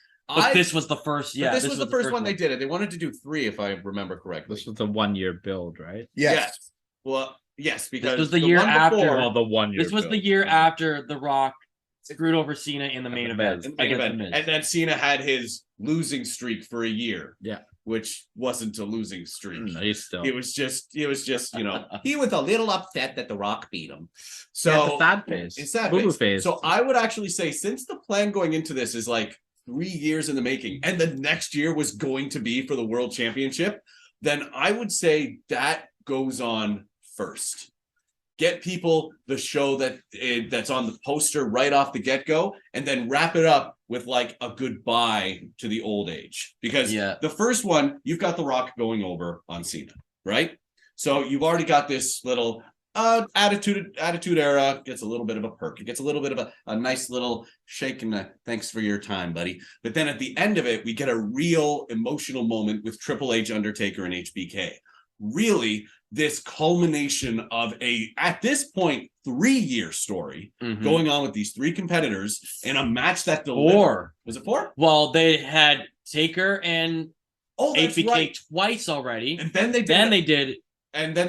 this was the first. Yeah,
this was the first one they did it. They wanted to do 3, if I remember correctly.
This was a 1 year build, right?
Yes.
Well, yes, because
this was the year after.
The 1 year.
This was the year after The Rock screwed over Cena in the main event.
And then Cena had his losing streak for a year.
Yeah.
Which wasn't a losing streak.
It
was just, he was a little upset that The Rock beat him. So
it's a sad face.
It's sad
face.
So I would actually say, since the plan going into this is like 3 years in the making, and the next year was going to be for the World Championship, then I would say that goes on first. Get people the show that's on the poster right off the get-go, and then wrap it up with like a goodbye to the old age. Because the first one, you've got The Rock going over on Cena, right? So you've already got this little attitude era, gets a little bit of a perk. It gets a little bit of a nice little shake and a thanks for your time, buddy. But then at the end of it, we get a real emotional moment with Triple H, Undertaker, and HBK. really this culmination of at this point, 3-year story going on with these 3 competitors in a match that delivered.
4.
Was it 4?
Well, they had Taker and
that's
HBK
right.
twice already.
And then they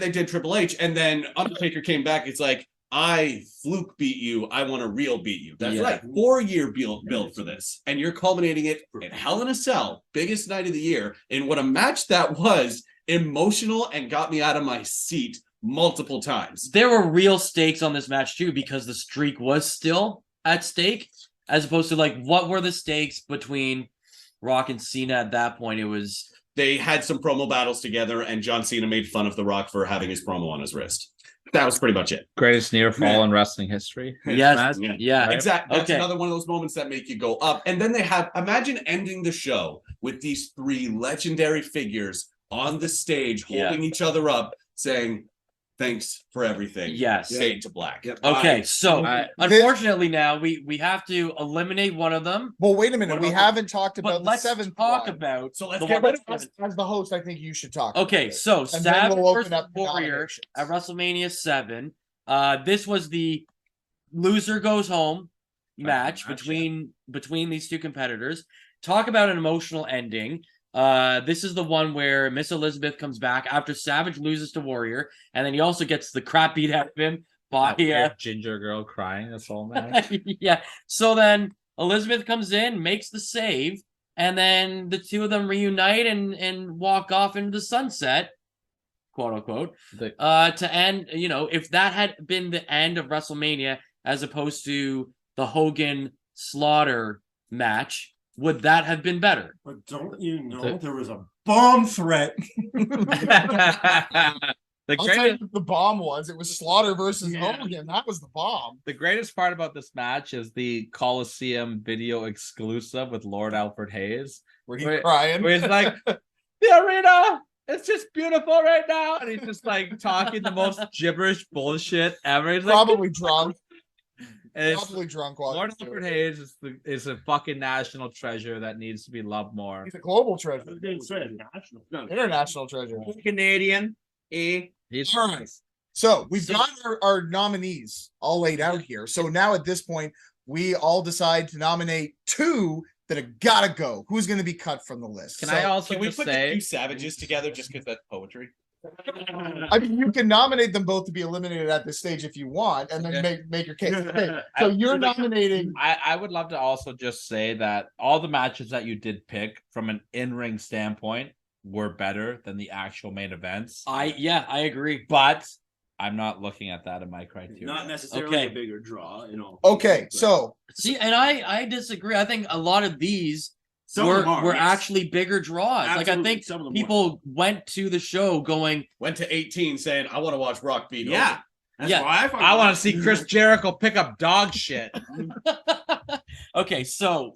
did Triple H, and then Undertaker came back. It's like, I fluke beat you. I want a real beat you. That's right. 4-year build for this. And you're culminating it in Hell in a Cell, biggest night of the year, in what a match that was, emotional and got me out of my seat multiple times.
There were real stakes on this match too, because the streak was still at stake, as opposed to like, what were the stakes between Rock and Cena at that point? It was,
they had some promo battles together, and John Cena made fun of The Rock for having his promo on his wrist. That was pretty much it.
Greatest near fall in wrestling history.
Yes, yeah.
Exactly. That's another one of those moments that make you go up. And then imagine ending the show with these 3 legendary figures on the stage holding each other up, saying, thanks for everything.
Yes.
Fade to black.
Yep.
Okay, so unfortunately now we have to eliminate one of them.
Well, wait a minute. We haven't talked
But
about the
let's
7th
talk
one.
about.
So let's
the
get
one
rid of
that's-
As the host, I think you should talk.
Okay, so
And then
Savage
we'll open
versus
up the
Warrior
nominations.
at WrestleMania 7. This was the loser goes home match between these 2 competitors. Talk about an emotional ending. This is the one where Miss Elizabeth comes back after Savage loses to Warrior, and then he also gets the crap beat out of him by
ginger girl crying. That's all, man.
yeah. So then Elizabeth comes in, makes the save, and then the 2 of them reunite and walk off into the sunset, quote unquote. To end, if that had been the end of WrestleMania as opposed to the Hogan Slaughter match, would that have been better?
But don't you know there was a bomb threat?
I'll tell you what the bomb was. It was Slaughter versus Hogan. That was the bomb.
The greatest part about this match is the Coliseum video exclusive with Lord Alfred Hayes,
where he's crying.
Where he's like, the arena, it's just beautiful right now, and he's just like talking the most gibberish bullshit ever. He's
Probably
like,
drunk.
It's,
Probably drunk. While
Lord Alfred Hayes is a fucking national treasure that needs to be loved more.
He's a global treasure.
International.
International treasure.
Canadian.
He's
all right. So we've got our nominees all laid out here. So now at this point, we all decide to nominate 2 that have got to go. Who's going to be cut from the list?
Can I also
we
just
put
say
the 2 savages together just because that's poetry?
I mean, you can nominate them both to be eliminated at this stage if you want, and then make your case. Okay, so you're nominating.
I would love to also just say that all the matches that you did pick from an in-ring standpoint were better than the actual main events.
I agree.
But I'm not looking at that in my criteria.
Not necessarily
Okay.
a bigger draw,
Okay, so
See, and I disagree. I think a lot of these
Some of them are,
were
yes.
actually bigger draws. Like I
Absolutely,
think
some of them
people went to the show going,
Went to 18 saying, I want to watch Rock beat
Yeah.
Hogan.
That's
Yeah.
why
I want to see Chris Jericho pick up dog shit.
okay, so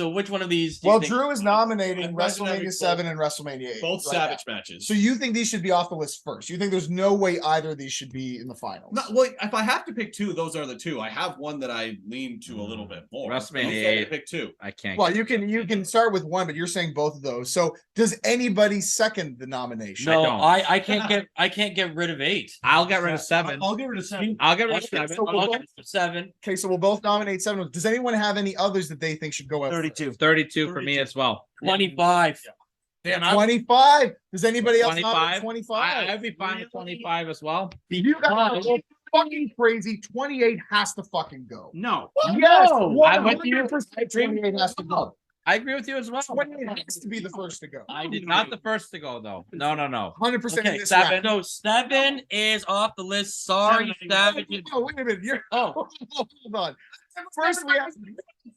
which one of these? Do you
well,
think-
Drew is nominating
Imagine having
WrestleMania 7 and WrestleMania 8.
Both
right
savage
now.
matches.
So you think these should be off the list first? You think there's no way either of these should be in the finals?
No, well, if I have to pick 2, those are the 2. I have one that I lean to a little bit more.
WrestleMania
Those are the
8.
pick 2.
I can't.
Well, you can start with one, but you're saying both of those. So does anybody second the nomination?
No,
don't.
I can't get rid of 8.
I'll get rid of 7.
I'll get rid of 7.
I'll get rid of
Okay,
7.
so we'll
I'll
both-
get rid of 7.
Okay, so we'll both nominate 7. Does anyone have any others that they think should go out?
32.
32 for me as well.
25.
Damn,
25. Does anybody else
25?
nominate 25?
I'd be fine with 25 as well.
You guys are fucking crazy. 28 has to fucking go.
No.
Yes,
I'm with you.
100% 28 has to go.
I agree with you as well.
28 has to be the first to go.
I did
Not the first to go though. No.
100% in
Okay,
this
7.
round.
So 7 is off the list. Sorry, Savage.
Oh, wait a minute. You're
Oh,
hold on. First we have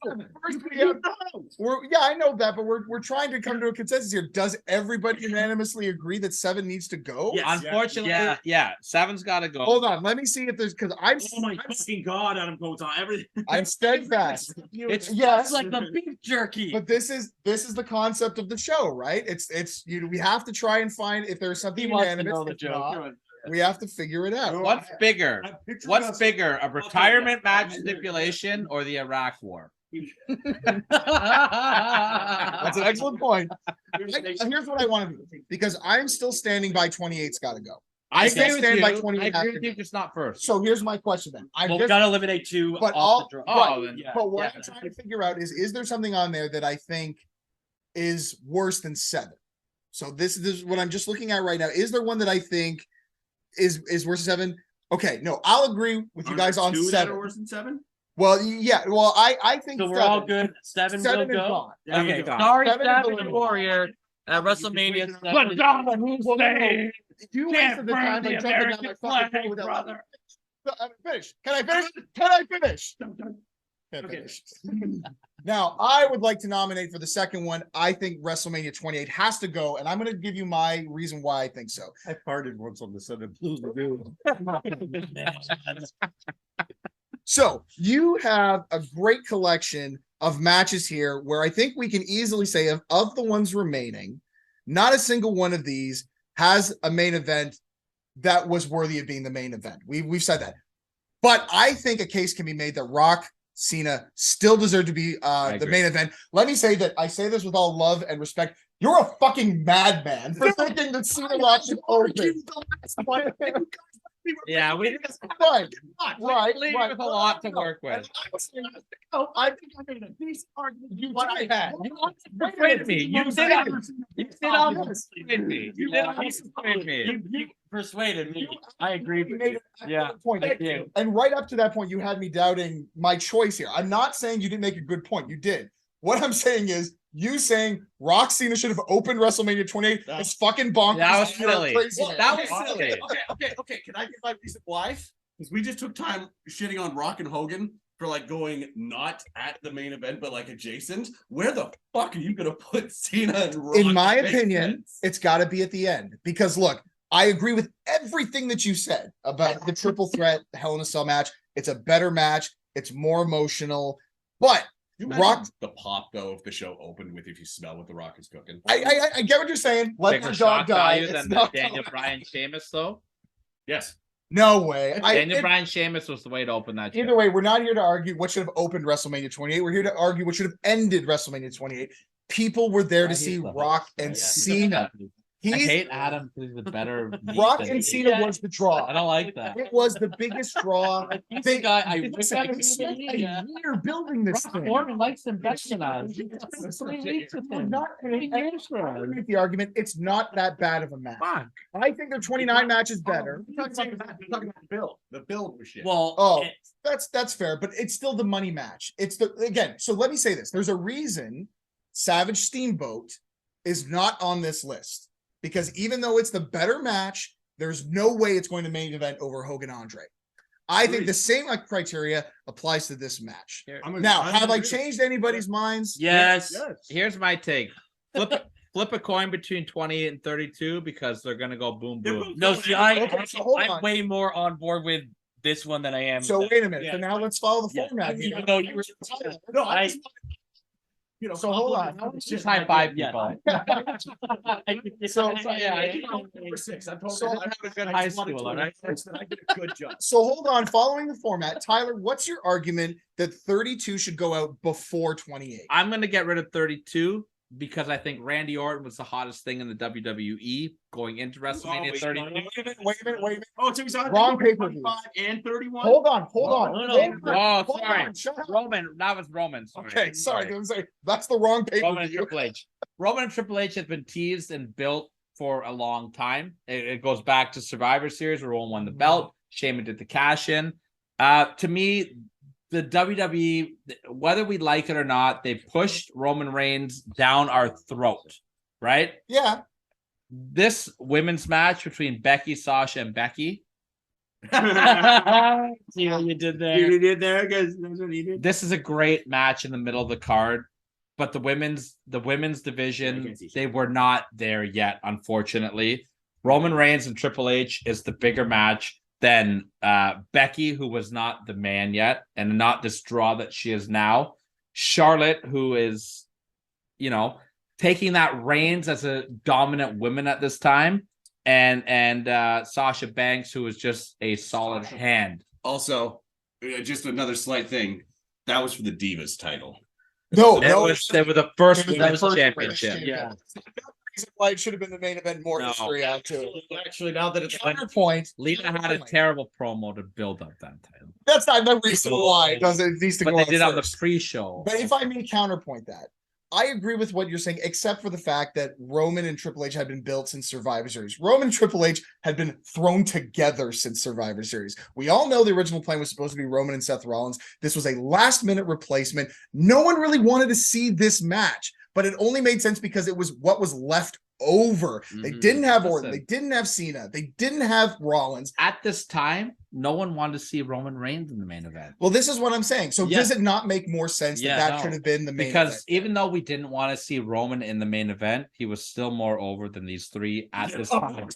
yeah, I know that, but we're trying to come to a consensus here. Does everybody unanimously agree that 7 needs to go?
Yes.
Unfortunately,
Yeah.
yeah. 7's got to go.
Hold on, let me see if there's because I'm
Oh my fucking god, Adam Contant. Everything.
I'm steadfast.
it's
Yes.
like the beef jerky.
But this is the concept of the show, right? It's we have to try and find if there's something
He wants to
unanimous.
know the
If
joke.
not, we have to figure it out.
What's bigger?
I pictured
What's
us-
bigger, a retirement match stipulation or the Iraq War?
That's an excellent point. Here's what I want to do, because I'm still standing by 28's got to go.
I
still
agree with
stand
you.
by
I
28
agree with you, just not first.
So here's my question then.
Well, we gotta eliminate two
but
off the draw.
Oh,
right,
then,
but what I'm trying to figure out is there something on there that I think is worse than 7? So this is what I'm just looking at right now. Is there one that I think is worse than 7? Okay, no, I'll agree with you guys on
2 that are
7.
worse than 7?
Well, yeah, well, I think
So we're
7.
all good. 7 will
7 is
go.
gone.
Okay,
gone.
sorry,
7 is
7
eliminated.
Warrior at WrestleMania.
You wasted the time by jumping down my fucking throat without brother. Finish. Can I finish? Can I finish? Can't finish. Now, I would like to nominate for the second one. I think WrestleMania 28 has to go, and I'm going to give you my reason why I think so.
I farted once on the set of Blues Lagoon.
So you have a great collection of matches here where I think we can easily say of the ones remaining, not a single one of these has a main event that was worthy of being the main event. We've said that. But I think a case can be made that Rock, Cena still deserve to be the main event. Let me say that I say this with all love and respect. You're a fucking madman for thinking that Cena Rock should open.
Yeah, we
Right.
leave with a lot to work with.
I think I made a decent argument. You what I had.
You persuaded me. You did almost persuade me. You did almost persuade me.
You persuaded me. I agree.
You made an
Yeah,
excellent point.
I did.
And right up to that point, you had me doubting my choice here. I'm not saying you didn't make a good point. You did. What I'm saying is, you saying Rock Cena should have opened WrestleMania 28 is fucking bonkers.
That was silly.
Crazy.
That was silly.
Okay. Can I give my reason why? Because we just took time shitting on Rock and Hogan for like going not at the main event, but like adjacent. Where the fuck are you gonna put Cena and Rock?
In my opinion, it's got to be at the end, because look, I agree with everything that you said about the triple threat Hell in a Cell match. It's a better match. It's more emotional, but Rock,
the pop though if the show opened with "If You Smell What the Rock Is Cooking."
I get what you're saying. Let
Bigger
the
shock
dog die.
value
It's
than
not
Daniel Bryan Sheamus, though.
Yes.
No way.
Daniel Bryan Sheamus was the way to open that.
Either way, we're not here to argue what should have opened WrestleMania 28. We're here to argue what should have ended WrestleMania 28. People were there to see Rock and Cena.
I hate Adam because he's a better
Rock and Cena was the draw.
I don't like that.
It was the biggest draw.
He's the guy I
They
wish
spent
I could
a
see.
year building this thing.
Norman likes him better than us.
I'm not going to make the argument. It's not that bad of a match.
Fuck.
I think their 29 match is better.
We're talking about the build. The build was shit.
Well,
Oh, that's fair, but it's still the money match. It's the again. So let me say this: there's a reason Savage Steamboat is not on this list, because even though it's the better match, there's no way it's going to main event over Hogan Andre. I think the same criteria applies to this match. Now, have I changed anybody's minds?
yes.
Here's my take. Flip a coin between 28 and 32 because they're gonna go boom boom.
No, see,
Okay, so hold
I'm
on.
way more on board with this one than I am.
So
with
wait a minute.
Yeah.
So now let's follow the
Yeah.
format. here.
Even though you were,
No,
I-
so hold on.
Just high five
Yeah.
people.
So-
Number 6. I'm
So-
totally
I'm a good high schooler, right?
I did a good job.
So hold on. Following the format, Tyler, what's your argument that 32 should go out before 28?
I'm gonna get rid of 32 because I think Randy Orton was the hottest thing in the WWE going into WrestleMania 30.
Wait a minute.
Oh, so he's on
Wrong pay-per-view.
25 and 31.
Hold on.
Oh,
Hold
sorry.
on, shut up.
Roman, that was Roman. Sorry.
Okay, sorry. I was gonna say, that's the wrong
Roman and
pay-per-view.
Triple H. Roman and Triple H has been teased and built for a long time. It goes back to Survivor Series where Roman won the belt. Sheamus did the cash in. To me, the WWE, whether we like it or not, they pushed Roman Reigns down our throat, right?
Yeah.
This women's match between Becky, Sasha, and Becky.
See what you did there.
You did there because that's what he did.
This is a great match in the middle of the card, but the women's division, they were not there yet, unfortunately. Roman Reigns and Triple H is the bigger match than Becky, who was not the man yet, and not this draw that she is now. Charlotte, who is, taking that reigns as a dominant woman at this time, and Sasha Banks, who is just a solid hand.
Also, just another slight thing. That was for the Divas title.
No,
They were the first
It was the
women's
first
championship.
women's
Yeah.
reason why it should have been the main event. More
No.
history out to it.
Actually, now that it's
Counterpoint.
Lita had a terrible promo to build up that title.
That's not the reason why it doesn't. It needs to
But
go
they
on
did on the
first.
pre-show.
But if I may counterpoint that, I agree with what you're saying, except for the fact that Roman and Triple H had been built since Survivor Series. Roman and Triple H had been thrown together since Survivor Series. We all know the original plan was supposed to be Roman and Seth Rollins. This was a last-minute replacement. No one really wanted to see this match, but it only made sense because it was what was left over. They didn't have Orton. They didn't have Cena. They didn't have Rollins.
At this time, no one wanted to see Roman Reigns in the main event.
Well, this is what I'm saying. So
Yeah.
does it not make more sense
Yeah,
that
no.
should have been the main
Because
event?
even though we didn't want to see Roman in the main event, he was still more over than these three at this time.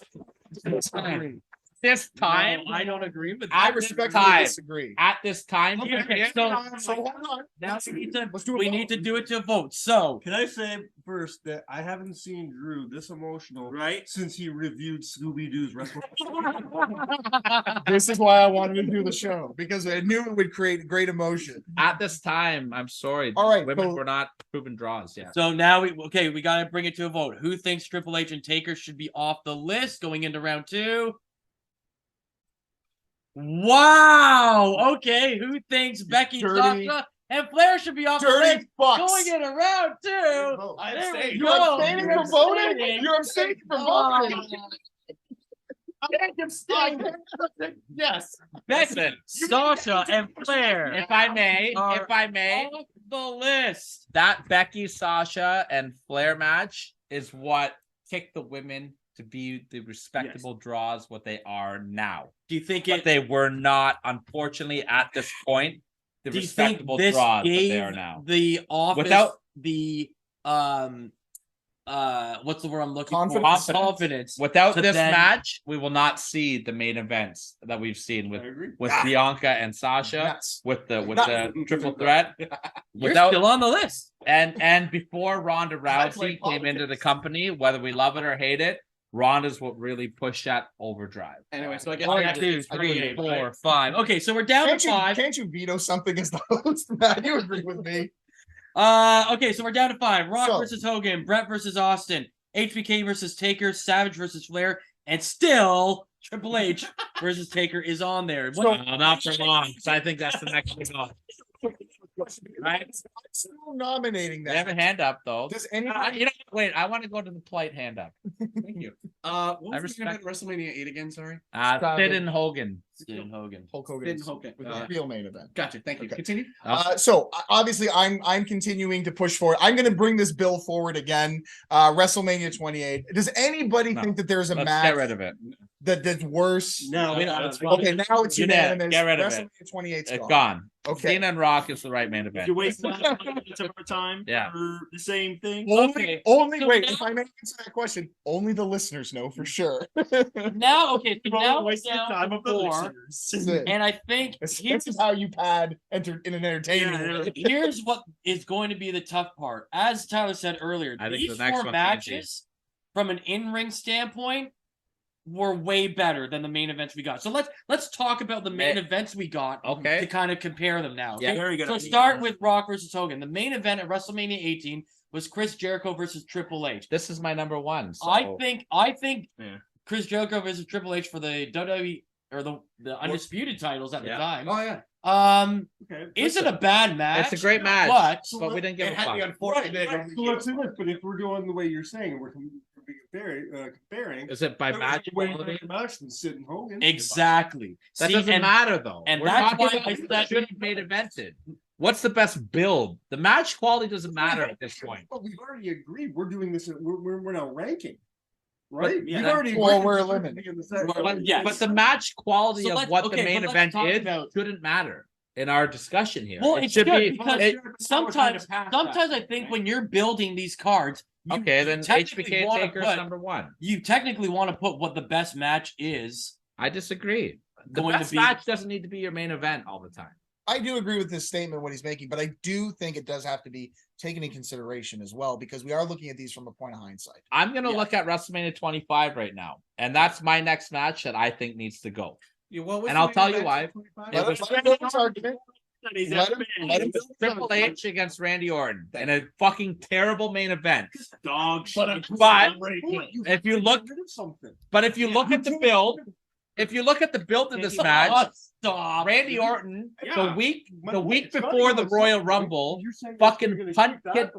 This time,
I don't agree with
I
that.
respectfully disagree.
At this time,
Okay, so
hold on.
now
Let's do it.
we need to do it to vote. So
Can I say first that I haven't seen Drew this emotional since he reviewed Scooby Doo's WrestleMania.
This is why I wanted to do the show, because I knew it would create great emotion.
at this time, I'm sorry.
All right,
women
so-
were not proven draws yet.
So now we got to bring it to a vote. Who thinks Triple H and Taker should be off the list going into round 2? Wow. Okay. Who thinks Becky,
Dirty-
Sasha, and Flair should be off the
Dirty
list
fucks.
going into round 2? There we
You're
go.
abstaining
You're
from voting?
abstaining.
You're abstaining from
Oh.
voting? Yes.
Becky, Sasha, and Flair
If I may,
are
off
the list.
that Becky, Sasha, and Flair match is what kicked the women to be the respectable draws what they are now.
Do you think
But
it?
they were not, unfortunately, at this point, the
Do you think
respectable
this
draws that they
gave
are now.
the office
Without-
the what's the word I'm looking
Confidence.
for? Confidence.
Without
to
this
then-
match, we will not see the main events that we've seen with Bianca and Sasha,
Yes.
with the
Not-
triple threat.
You're
Without
still on the list.
and before Ronda
That's
Rousey
like
came into the company, whether we love it or hate it, Ronda's what really pushed that overdrive.
Anyway, so I guess
1, 2, 3, 4, 5. Okay, so we're down to 5.
Can't you veto something as the host? Matt, you agree with me.
Okay, so we're down to 5. Rock
So-
versus Hogan, Brett versus Austin, HBK versus Taker, Savage versus Flair, and still Triple H versus Taker is on there. What-
Not for long, so I think that's the next thing on. Right?
I'm still nominating
They have a
that.
hand up though.
Does anybody?
You know, wait, I want to go to the polite hand up.
Thank you. What
I
was the
respect-
main event WrestleMania 8 again? Sorry.
Sid and Hogan.
Stan Hogan.
Hulk Hogan.
Hogan.
With the real main event.
Gotcha. Thank you.
Okay.
Continue.
So obviously I'm continuing to push forward. I'm going to bring this bill forward again. WrestleMania 28. Does anybody
No.
think that there's a
Let's
match
get rid of it.
that's worse?
No,
that's fine.
Okay, now it's unanimous.
Get rid of it.
WrestleMania 28's
It's
gone.
gone.
Okay.
Cena and Rock is the right main event.
You waste of our time
Yeah.
for the same thing.
Okay.
Only
So
wait,
now-
if I may answer that question, only the listeners know for sure.
Now, okay, so now we're
Waste the
down
time
to
of the
4.
listeners.
This is it.
And I think
This
here's,
is how you pad enter in an entertaining
Yeah,
way.
here's what is going to be the tough part. As Tyler said earlier,
I think
these
the next
4
one's
matches from an in-ring standpoint were way better than the main events we got. So let's talk about the main events we got
Okay.
to kind of compare them now.
Yeah.
Okay?
Very good.
So start with Rock versus Hogan. The main event at WrestleMania 18 was Chris Jericho versus Triple H.
This is my number one. So.
I think
Yeah.
Chris Jericho versus Triple H for the WWE or the undisputed titles at the
Yeah.
time.
Oh yeah.
Okay.
Isn't a bad match.
It's a great match,
but
we didn't give
It
a
had the
fuck.
unfortunate.
So let's do this. But if we're going the way you're saying, and we're comparing,
Is it by match
way
quality?
better match than Sid and Hogan.
exactly.
That
See,
doesn't
and
matter though.
and
We're
that's
talking
why
about
I
who
said-
should have made evented. What's the best build? The match quality doesn't matter at this point.
But we've already agreed. We're doing this. We're now ranking, right?
yeah,
we've
that-
already
well,
agreed
we're
that
eliminating.
in the second.
Well, yes.
But the match quality
So
of
let's-
what
okay,
the main
but let's
event
talk
is
about-
shouldn't matter in our discussion here.
Well, it should because
it-
sometimes I think when you're building these cards, you
okay, then
technically
HBK
wanna
Taker's
put-
number one.
you technically want to put what the best match is.
I disagree. The
Going to
best
be-
match doesn't need to be your main event all the time.
I do agree with this statement, what he's making, but I do think it does have to be taken in consideration as well, because we are looking at these from a point of hindsight.
I'm gonna
Yeah.
look at WrestleMania 25 right now, and that's my next match that I think needs to go.
Yeah, what was
And
the
I'll
main
tell you
event
why.
for 25?
It was-
Let him make his argument. let him
Triple H against Randy Orton in a fucking terrible main event.
Dog shit.
But if you look at the build, of this match, Randy Orton, the week before the Royal Rumble, fucking punt kicked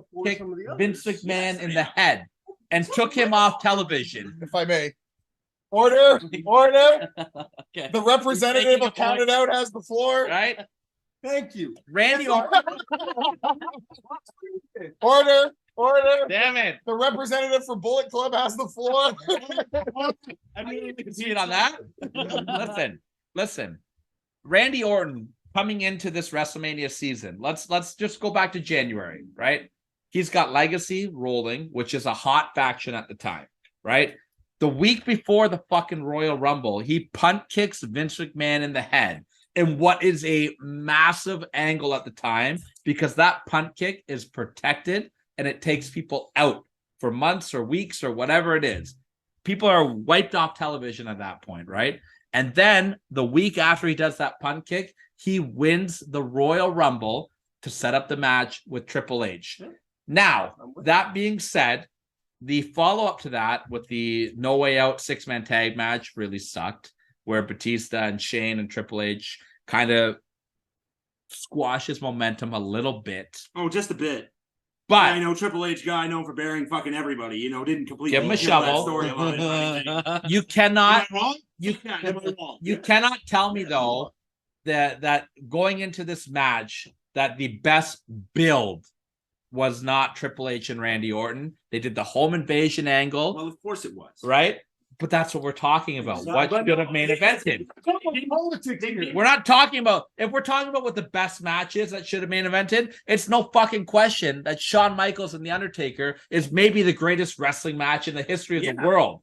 Vince McMahon in the head and took him off television.
If I may. Order.
Okay.
The representative of Counted Out has the floor.
Right?
Thank you.
Randy Orton.
Order.
Damn it.
The representative for Bullet Club has the floor.
I mean, you can see it on that. Listen. Randy Orton coming into this WrestleMania season. Let's just go back to January, right? He's got Legacy rolling, which is a hot faction at the time, right? The week before the fucking Royal Rumble, he punt kicks Vince McMahon in the head in what is a massive angle at the time, because that punt kick is protected and it takes people out for months or weeks or whatever it is. People are wiped off television at that point, right? And then the week after he does that punt kick, he wins the Royal Rumble to set up the match with Triple H. Now, that being said, the follow-up to that with the No Way Out six-man tag match really sucked, where Batista and Shane and Triple H kind of squashes momentum a little bit.
Oh, just a bit.
But
I know Triple H guy known for burying fucking everybody, didn't completely
give him a
kill that
shovel.
storyline.
You cannot
Am I wrong?
you cannot tell me though that going into this match that the best build was not Triple H and Randy Orton. They did the home invasion angle.
Well, of course it was.
Right? But that's what we're talking about. What should have main evented?
Politics here.
We're not talking about, if we're talking about what the best match is that should have main evented, it's no fucking question that Shawn Michaels and The Undertaker is maybe the greatest wrestling match in the history of the world.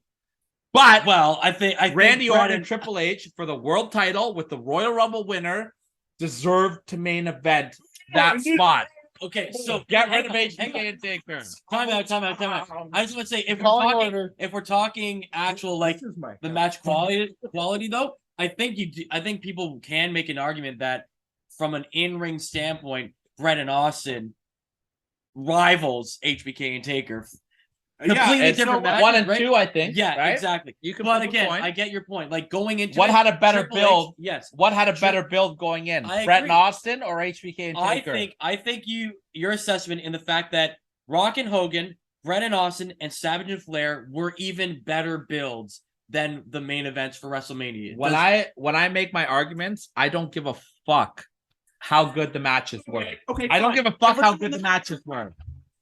But
I think
Randy Orton and Triple H for the world title with the Royal Rumble winner deserved to main event that spot.
Okay, so
Get rid of HBK and Taker.
Time out. I just want to say, if we're talking actual the match quality though, I think people can make an argument that from an in-ring standpoint, Brett and Austin rivals HBK and Taker. Completely different matches,
1 and
right?
2, I think.
Yeah,
right?
exactly.
You can.
But again, I get your point. Like going into
what had a better
Triple
build?
H, yes.
What had a better build going in?
I
Brett
agree.
and Austin or HBK and Taker?
I think your assessment in the fact that Rock and Hogan, Brett and Austin, and Savage and Flair were even better builds than the main events for WrestleMania.
When I make my arguments, I don't give a fuck how good the matches were.
Okay,
I don't give a fuck how good the matches were.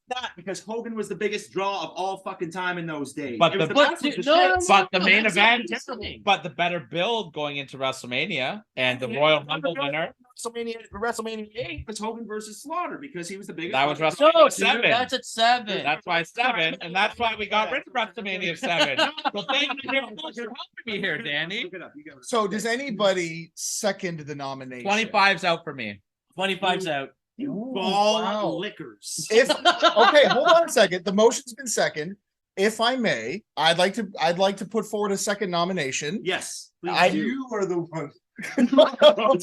That because Hogan was the biggest draw of all fucking time in those days.
But
It was
the main event, but the better build going into WrestleMania and the Royal Rumble winner.
WrestleMania 8 was Hogan versus Slaughter because he was the biggest.
That was
fucking
WrestleMania
draw.
7.
That's at 7.
That's why 7, and that's why we got rid of WrestleMania 7. Well, thank you very much for helping me here, Danny.
Look it up, you got it.
So does anybody second the nomination?
25's out for me.
25's out.
Ball liquors.
If okay, hold on a second. The motion's been second. If I may, I'd like to put forward a second nomination.
Yes,
You are the one.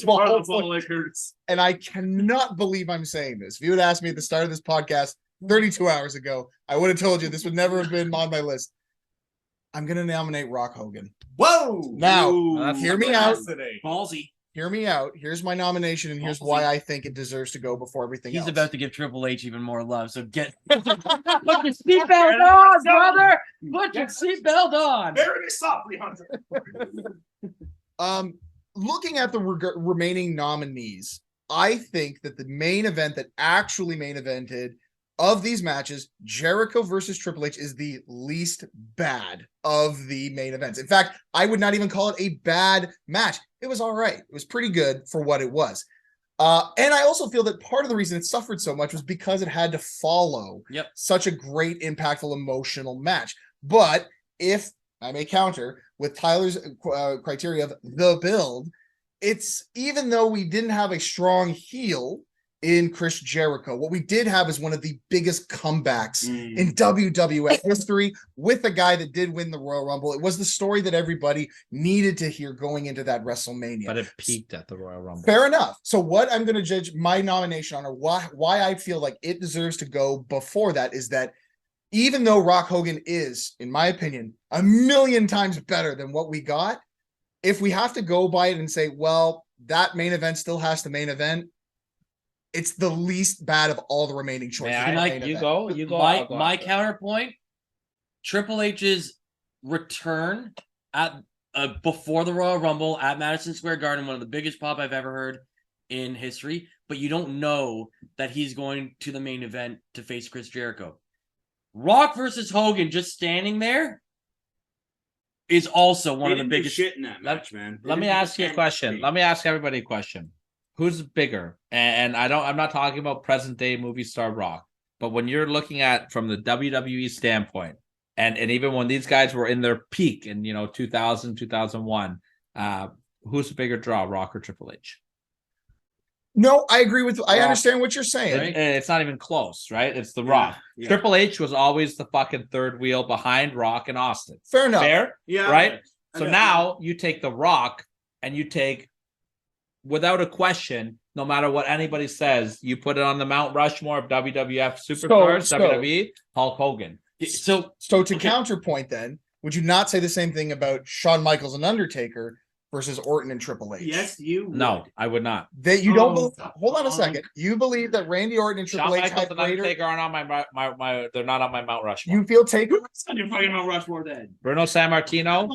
ball liquors.
And I cannot believe I'm saying this. If you had asked me at the start of this podcast 32 hours ago, I would have told you this would never have been on my list. I'm gonna nominate Rock Hogan.
Whoa!
Now,
Ooh,
hear me out.
Ballsy.
Hear me out. Here's my nomination, and here's why I think it deserves to go before everything else.
He's about to give Triple H even more love. So put your seatbelt on, brother. Put your seatbelt on.
Very softly, Hunter.
Looking at the remaining nominees, I think that the main event that actually main evented of these matches, Jericho versus Triple H, is the least bad of the main events. In fact, I would not even call it a bad match. It was all right. It was pretty good for what it was. And I also feel that part of the reason it suffered so much was because it had to follow such a great, impactful, emotional match. But if I may counter with Tyler's criteria of the build, it's even though we didn't have a strong heel, in Chris Jericho. What we did have is one of the biggest comebacks in WWF history with a guy that did win the Royal Rumble. It was the story that everybody needed to hear going into that WrestleMania.
But it peaked at the Royal Rumble.
Fair enough. So what I'm going to judge my nomination on, or why I feel like it deserves to go before that, is that even though Rock Hogan is, in my opinion, a million times better than what we got, if we have to go by it and say, well, that main event still has to main event, it's the least bad of all the remaining choices.
You go.
My counterpoint: Triple H's return at before the Royal Rumble at Madison Square Garden, one of the biggest pop I've ever heard in history. But you don't know that he's going to the main event to face Chris Jericho. Rock versus Hogan, just standing there, is also one of the biggest
shit in that match, man.
Let me ask you a question. Let me ask everybody a question. Who's bigger? And I'm not talking about present day movie star Rock, but when you're looking at from the WWE standpoint, and even when these guys were in their peak in 2000, 2001, who's the bigger draw, Rock or Triple H?
No, I agree with. I understand what you're saying.
It's not even close, right? It's the Rock. Yeah. Triple H was always the fucking third wheel behind Rock and Austin.
Fair enough.
Fair, yeah. Right. So now you take the Rock and you take, without a question, no matter what anybody says, you put it on the Mount Rushmore of WWF superstars, WWE, Hulk Hogan.
So to counterpoint, then, would you not say the same thing about Shawn Michaels and Undertaker versus Orton and Triple H?
Yes, you would.
No, I would not.
That you don't believe. Hold on a second. You believe that Randy Orton and Triple H
had greater? Undertaker aren't on my. They're not on my Mount Rushmore.
You feel Taker?
On your fucking Mount Rushmore then.
Bruno Sammartino.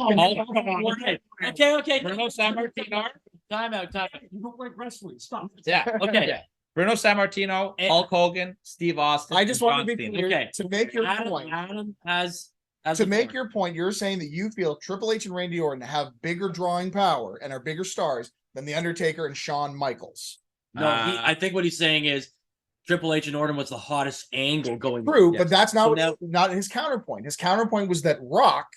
Okay.
Bruno Sammartino.
Time out.
You don't like wrestling. Stop.
Yeah. Okay. Yeah. Bruno Sammartino, Hulk Hogan, Steve Austin.
I just want to be clear.
Okay.
To make your point.
Adam has.
To make your point, you're saying that you feel Triple H and Randy Orton have bigger drawing power and are bigger stars than The Undertaker and Shawn Michaels.
No, I think what he's saying is Triple H and Orton was the hottest angle going.
True, but that's not not his counterpoint. His counterpoint was that Rock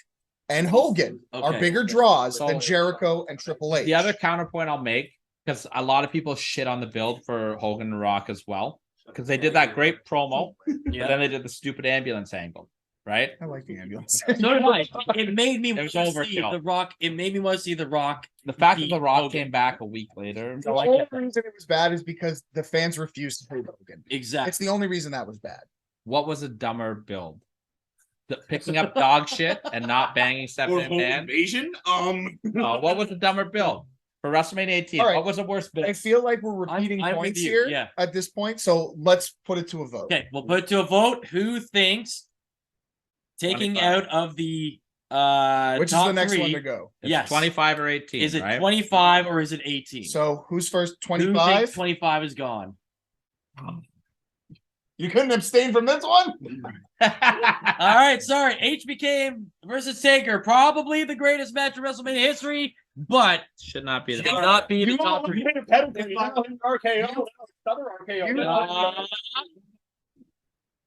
and Hogan are bigger draws than Jericho and Triple H.
The other counterpoint I'll make, because a lot of people shit on the build for Hogan and Rock as well, because they did that great promo, but then they did the stupid ambulance angle. Right?
I like the ambulance.
So did I. It made me want to see The Rock. It made me want to see The Rock.
The fact that The Rock came back a week later.
The only reason it was bad is because the fans refused to pay Hogan.
Exactly.
It's the only reason that was bad.
What was a dumber build? Picking up dog shit and not banging Stephanie McMahon?
Invasion?
What was a dumber build? For WrestleMania 18, what was the worst build?
I feel like we're repeating points here at this point, so let's put it to a vote.
Okay, we'll put it to a vote. Who thinks taking 25 out of the
which is the next one to go?
Yes, 25 or 18.
Is it 25 or is it 18?
So who's first? 25.
25 is gone.
You couldn't abstain from this one.
All right, sorry. HBK versus Taker, probably the greatest match in WrestleMania history, but
should not be
the top 3.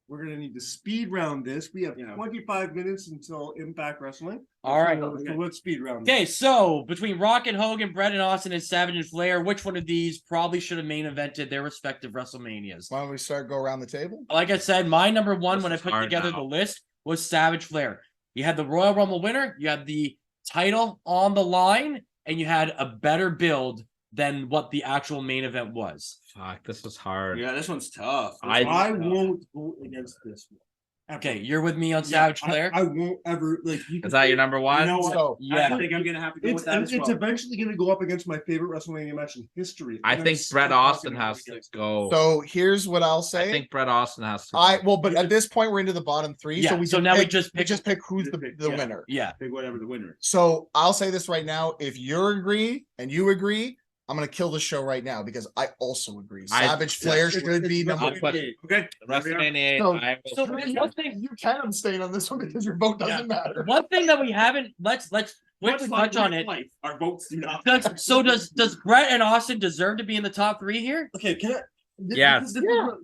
We're going to need to speed round this. We have 25 minutes until Impact Wrestling.
All right.
So let's speed round.
Okay, so between Rock and Hogan, Bret and Austin, and Savage and Flair, which one of these probably should have main evented their respective WrestleManias?
Why don't we go around the table?
Like I said, my number one when I put together the list was Savage Flair. You had the Royal Rumble winner, you had the title on the line, and you had a better build than what the actual main event was.
Fuck, this was hard.
Yeah, this one's tough.
I won't vote against this one.
Okay, you're with me on Savage Flair?
I won't ever
Is that your number one?
You know what?
So,
I think I'm gonna have to go with that as well.
It's eventually gonna go up against my favorite WrestleMania match in history.
I think Bret Austin has to go.
So here's what I'll say.
I think Bret Austin has to go.
But at this point we're into the bottom 3.
Yeah,
so
we
we just pick who's the winner.
Yeah.
Pick whatever the winner is.
So I'll say this right now. If you agree and you agree, I'm going to kill the show right now because I also agree. Savage Flair should be number 1.
Okay.
WrestleMania 8.
So one thing you can abstain on this one because your vote doesn't matter.
One thing that we haven't let's quickly touch on it.
Our votes do not.
Does Bret and Austin deserve to be in the top 3 here?
Okay, can I?
Yes.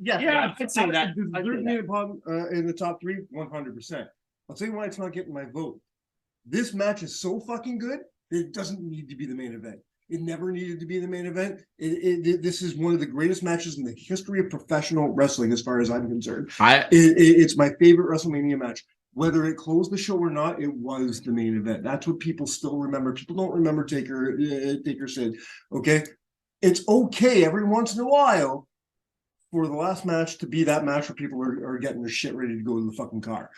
Yeah, I'd say that.
In the top 3, 100%. I'll tell you why it's not getting my vote. This match is so fucking good that it doesn't need to be the main event. It never needed to be the main event. This is one of the greatest matches in the history of professional wrestling, as far as I'm concerned. It's my favorite WrestleMania match. Whether it closed the show or not, it was the main event. That's what people still remember. People don't remember Taker Sid. Okay, it's okay every once in a while for the last match to be that match where people are getting their shit ready to go to the fucking car.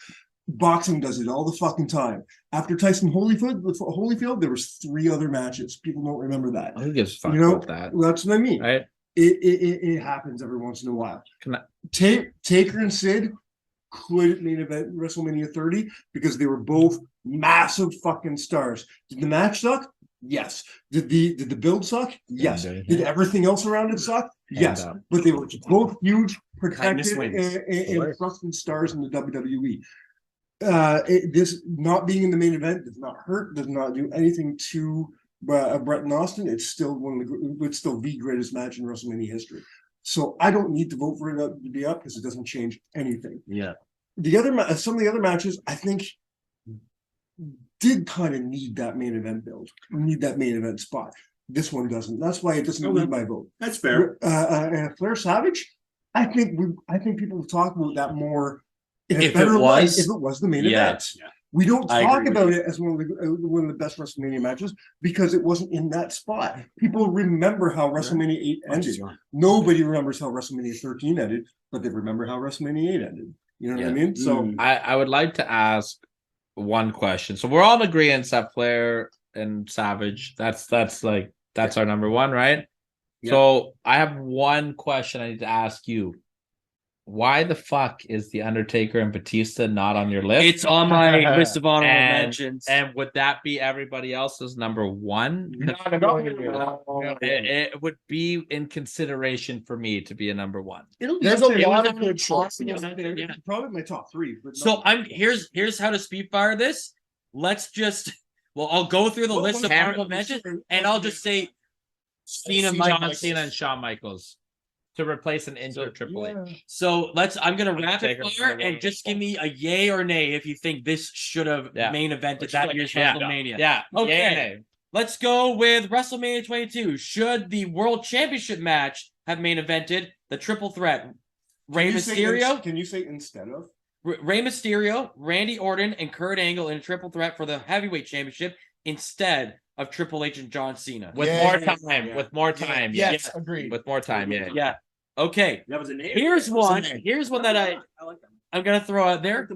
Boxing does it all the fucking time. After Tyson Holyfield, there was 3 other matches. People don't remember that.
Who gives a fuck about that?
That's what I mean.
Right?
It happens every once in a while. Taker and Sid could main event WrestleMania 30 because they were both massive fucking stars. Did the match suck? Yes. Did the build suck? Yes. Did everything else around it suck? Yes. But they were both huge, protected, and trusted stars in the WWE. This not being in the main event does not hurt, does not do anything to Brett and Austin. It's still the greatest match in WrestleMania history. So I don't need to vote for it to be up because it doesn't change anything.
Yeah.
Some of the other matches I think did kind of need that main event build, need that main event spot. This one doesn't. That's why it doesn't need my vote.
That's fair.
Flair Savage, I think people will talk about that more.
If it
was the main event.
Yeah.
We don't talk about it as one of the best WrestleMania matches because it wasn't in that spot. People remember how WrestleMania 8 ended. Nobody remembers how WrestleMania 13 ended, but they remember how WrestleMania 8 ended. You know what I mean? So
I would like to ask one question. So we're all in agreement that Flair and Savage, that's our number one, right? Yeah. So I have one question I need to ask you. Why the fuck is The Undertaker and Batista not on your list?
It's on my list of honorable mentions.
And would that be everybody else's number one? It would be in consideration for me to be a number one.
There's a lot of good choices.
Probably my top 3. But
so here's how to speed fire this. Let's just I'll go through the list of honorable mentions and I'll just say
John Cena and Shawn Michaels. To replace an injured Triple H.
So I'm gonna rapid fire and just give me a yay or nay if you think this should have main evented that year's WrestleMania.
Yeah.
Okay.
Yay or nay.
Let's go with WrestleMania 22. Should the World Championship match have main evented the triple threat? Rey Mysterio.
Can you say instead of?
Rey Mysterio, Randy Orton, and Kurt Angle in a triple threat for the heavyweight championship instead of Triple H and John Cena.
With more time. With more time.
Yes, agreed.
With more time,
Yeah. Okay.
That was a name.
Here's one that I'm gonna throw out there.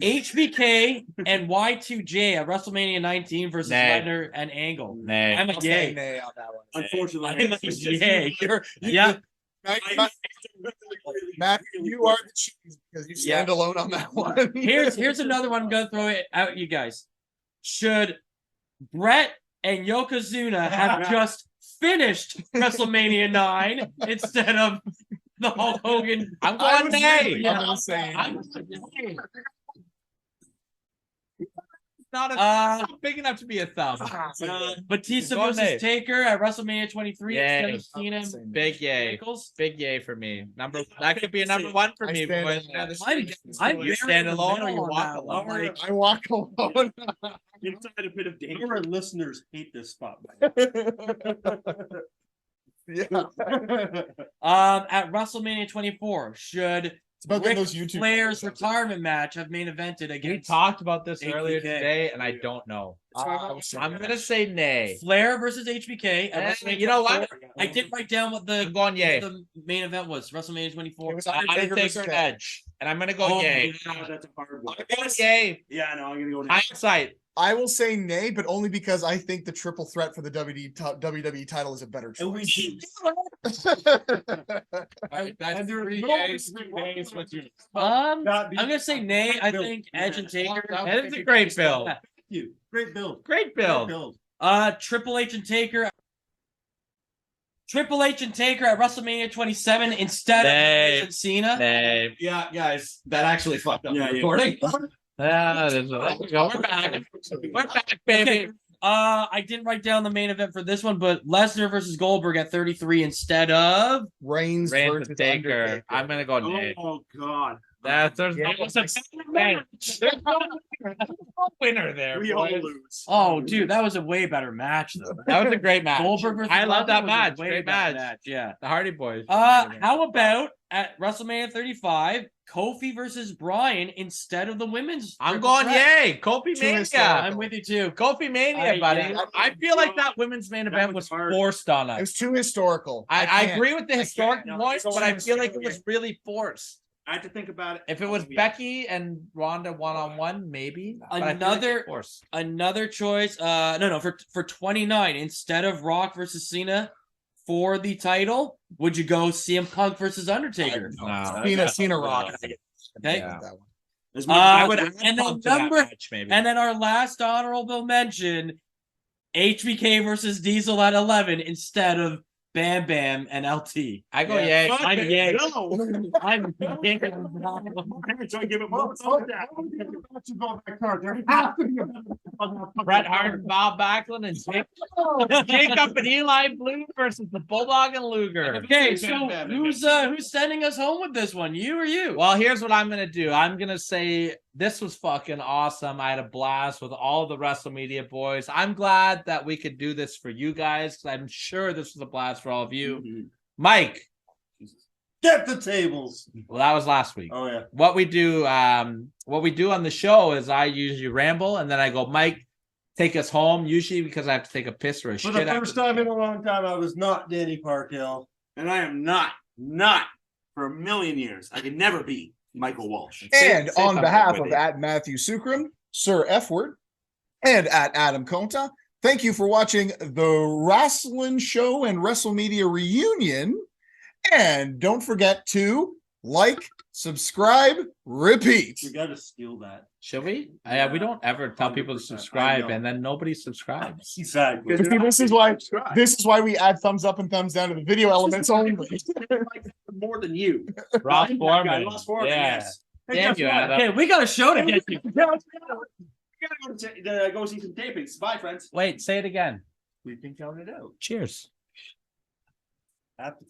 HBK and Y2J at WrestleMania 19 versus Lesnar and Angle.
Nay.
I'm a yay.
Nay on that one.
Unfortunately,
I'm a yay.
Matt, you are the cheese because you stand alone on that one.
Here's another one. I'm gonna throw it out, you guys. Should Brett and Yokozuna have just finished WrestleMania 9 instead of the Hulk Hogan?
I'm going nay. Not big enough to be a thumb.
Batista versus Taker at WrestleMania 23 instead of Cena.
Big yay. Big yay for me. That could be a number one for me.
I'm
you stand alone or you walk alone?
I walk alone.
Inside a bit of danger.
Our listeners hate this spot.
At WrestleMania 24, should Ric Flair's retirement match have main evented against?
We talked about this earlier today, and I don't know. I'm gonna say nay.
Flair versus HBK.
You know what?
I did write down what the main event was. WrestleMania 24.
It was Undertaker Edge, and I'm gonna go yay.
That's a hard one.
Yay.
Yeah, no, I'm gonna go.
Hindsight.
I will say nay, but only because I think the triple threat for the WWE title is a better choice.
I'm gonna say nay. I think Edge and Taker.
That is a great build.
Great build.
Great build.
Triple H and Taker. Triple H and Taker at WrestleMania 27 instead of Cena.
Nay.
Yeah, guys, that actually fucked up the recording.
We're back. We're back, baby.
Okay. I didn't write down the main event for this one, but Lesnar versus Goldberg at 33 instead of
Reigns versus
Taker. I'm gonna go nay.
Oh God.
There's no winner there.
We all
boys.
lose.
Oh, dude, that was a way better match though.
That was a great match.
Goldberg versus
I love that
Lesnar was a
match.
way
Great
better
match.
Yeah.
The Hardy Boys.
How about at WrestleMania 35, Kofi versus Bryan instead of the women's?
I'm
triple
going
threat?
yay, Kofi
Too
Mania.
historical.
I'm with you too.
Kofi Mania, buddy.
yeah.
I feel like that women's main event was forced on
It
us.
was too historical.
I
can't.
agree with the historic
no,
points,
it's
but I
always
feel like it
historic.
was really forced.
I had to think about it.
If it was Becky and Ronda one-on-one, maybe. but I feel like
Another-
it's forced.
Another choice. No, for 29 instead of Rock versus Cena for the title, would you go CM Punk versus Undertaker?
Cena Rock.
Okay.
Yeah.
That one.
I would add
and then
Punk to that
number
match, maybe.
and then our last honorable mention, HBK versus Diesel at 11 instead of Bam Bam and LT.
I go yay.
I'm yay.
No.
I'm yay.
So I give it more.
Bret Hart and Bob Backlund and Jacob and Eli Blue versus the Bulldog and Luger.
Okay, so who's sending us home with this one? You or you?
Well, here's what I'm gonna do. I'm gonna say this was fucking awesome. I had a blast with all the WrestleMedia boys. I'm glad that we could do this for you guys because I'm sure this was a blast for all of you. Mike,
Get the tables.
well, that was last week.
Oh yeah.
What we do on the show is I usually ramble and then I go, Mike, take us home, usually because I have to take a piss or a
For
shit.
the first time in a long time, I was not Danny Parkhill.
And I am not for a million years. I can never be Michael Walsh.
And
Say
on
something
behalf
with
of
it.
at Matthew Sookram, Sir F Word, and at Adam Contant, thank you for watching the Wrestling Show and WrestleMedia Reunion. And don't forget to like, subscribe, repeat.
We gotta steal that.
Should we? Yeah, we don't ever tell people to
100%.
subscribe
I know.
and then nobody subscribes.
Exactly.
This is why we add thumbs up and thumbs down to the video elements only.
More than you.
Ross Foreman.
Ross Foreman,
Yeah.
yes.
Damn
guess
you,
what?
Adam.
Okay, we got a show to get to.
We gotta go see some tapings. Bye, friends.
Wait, say it again.
We've been counted out.
Cheers.
At the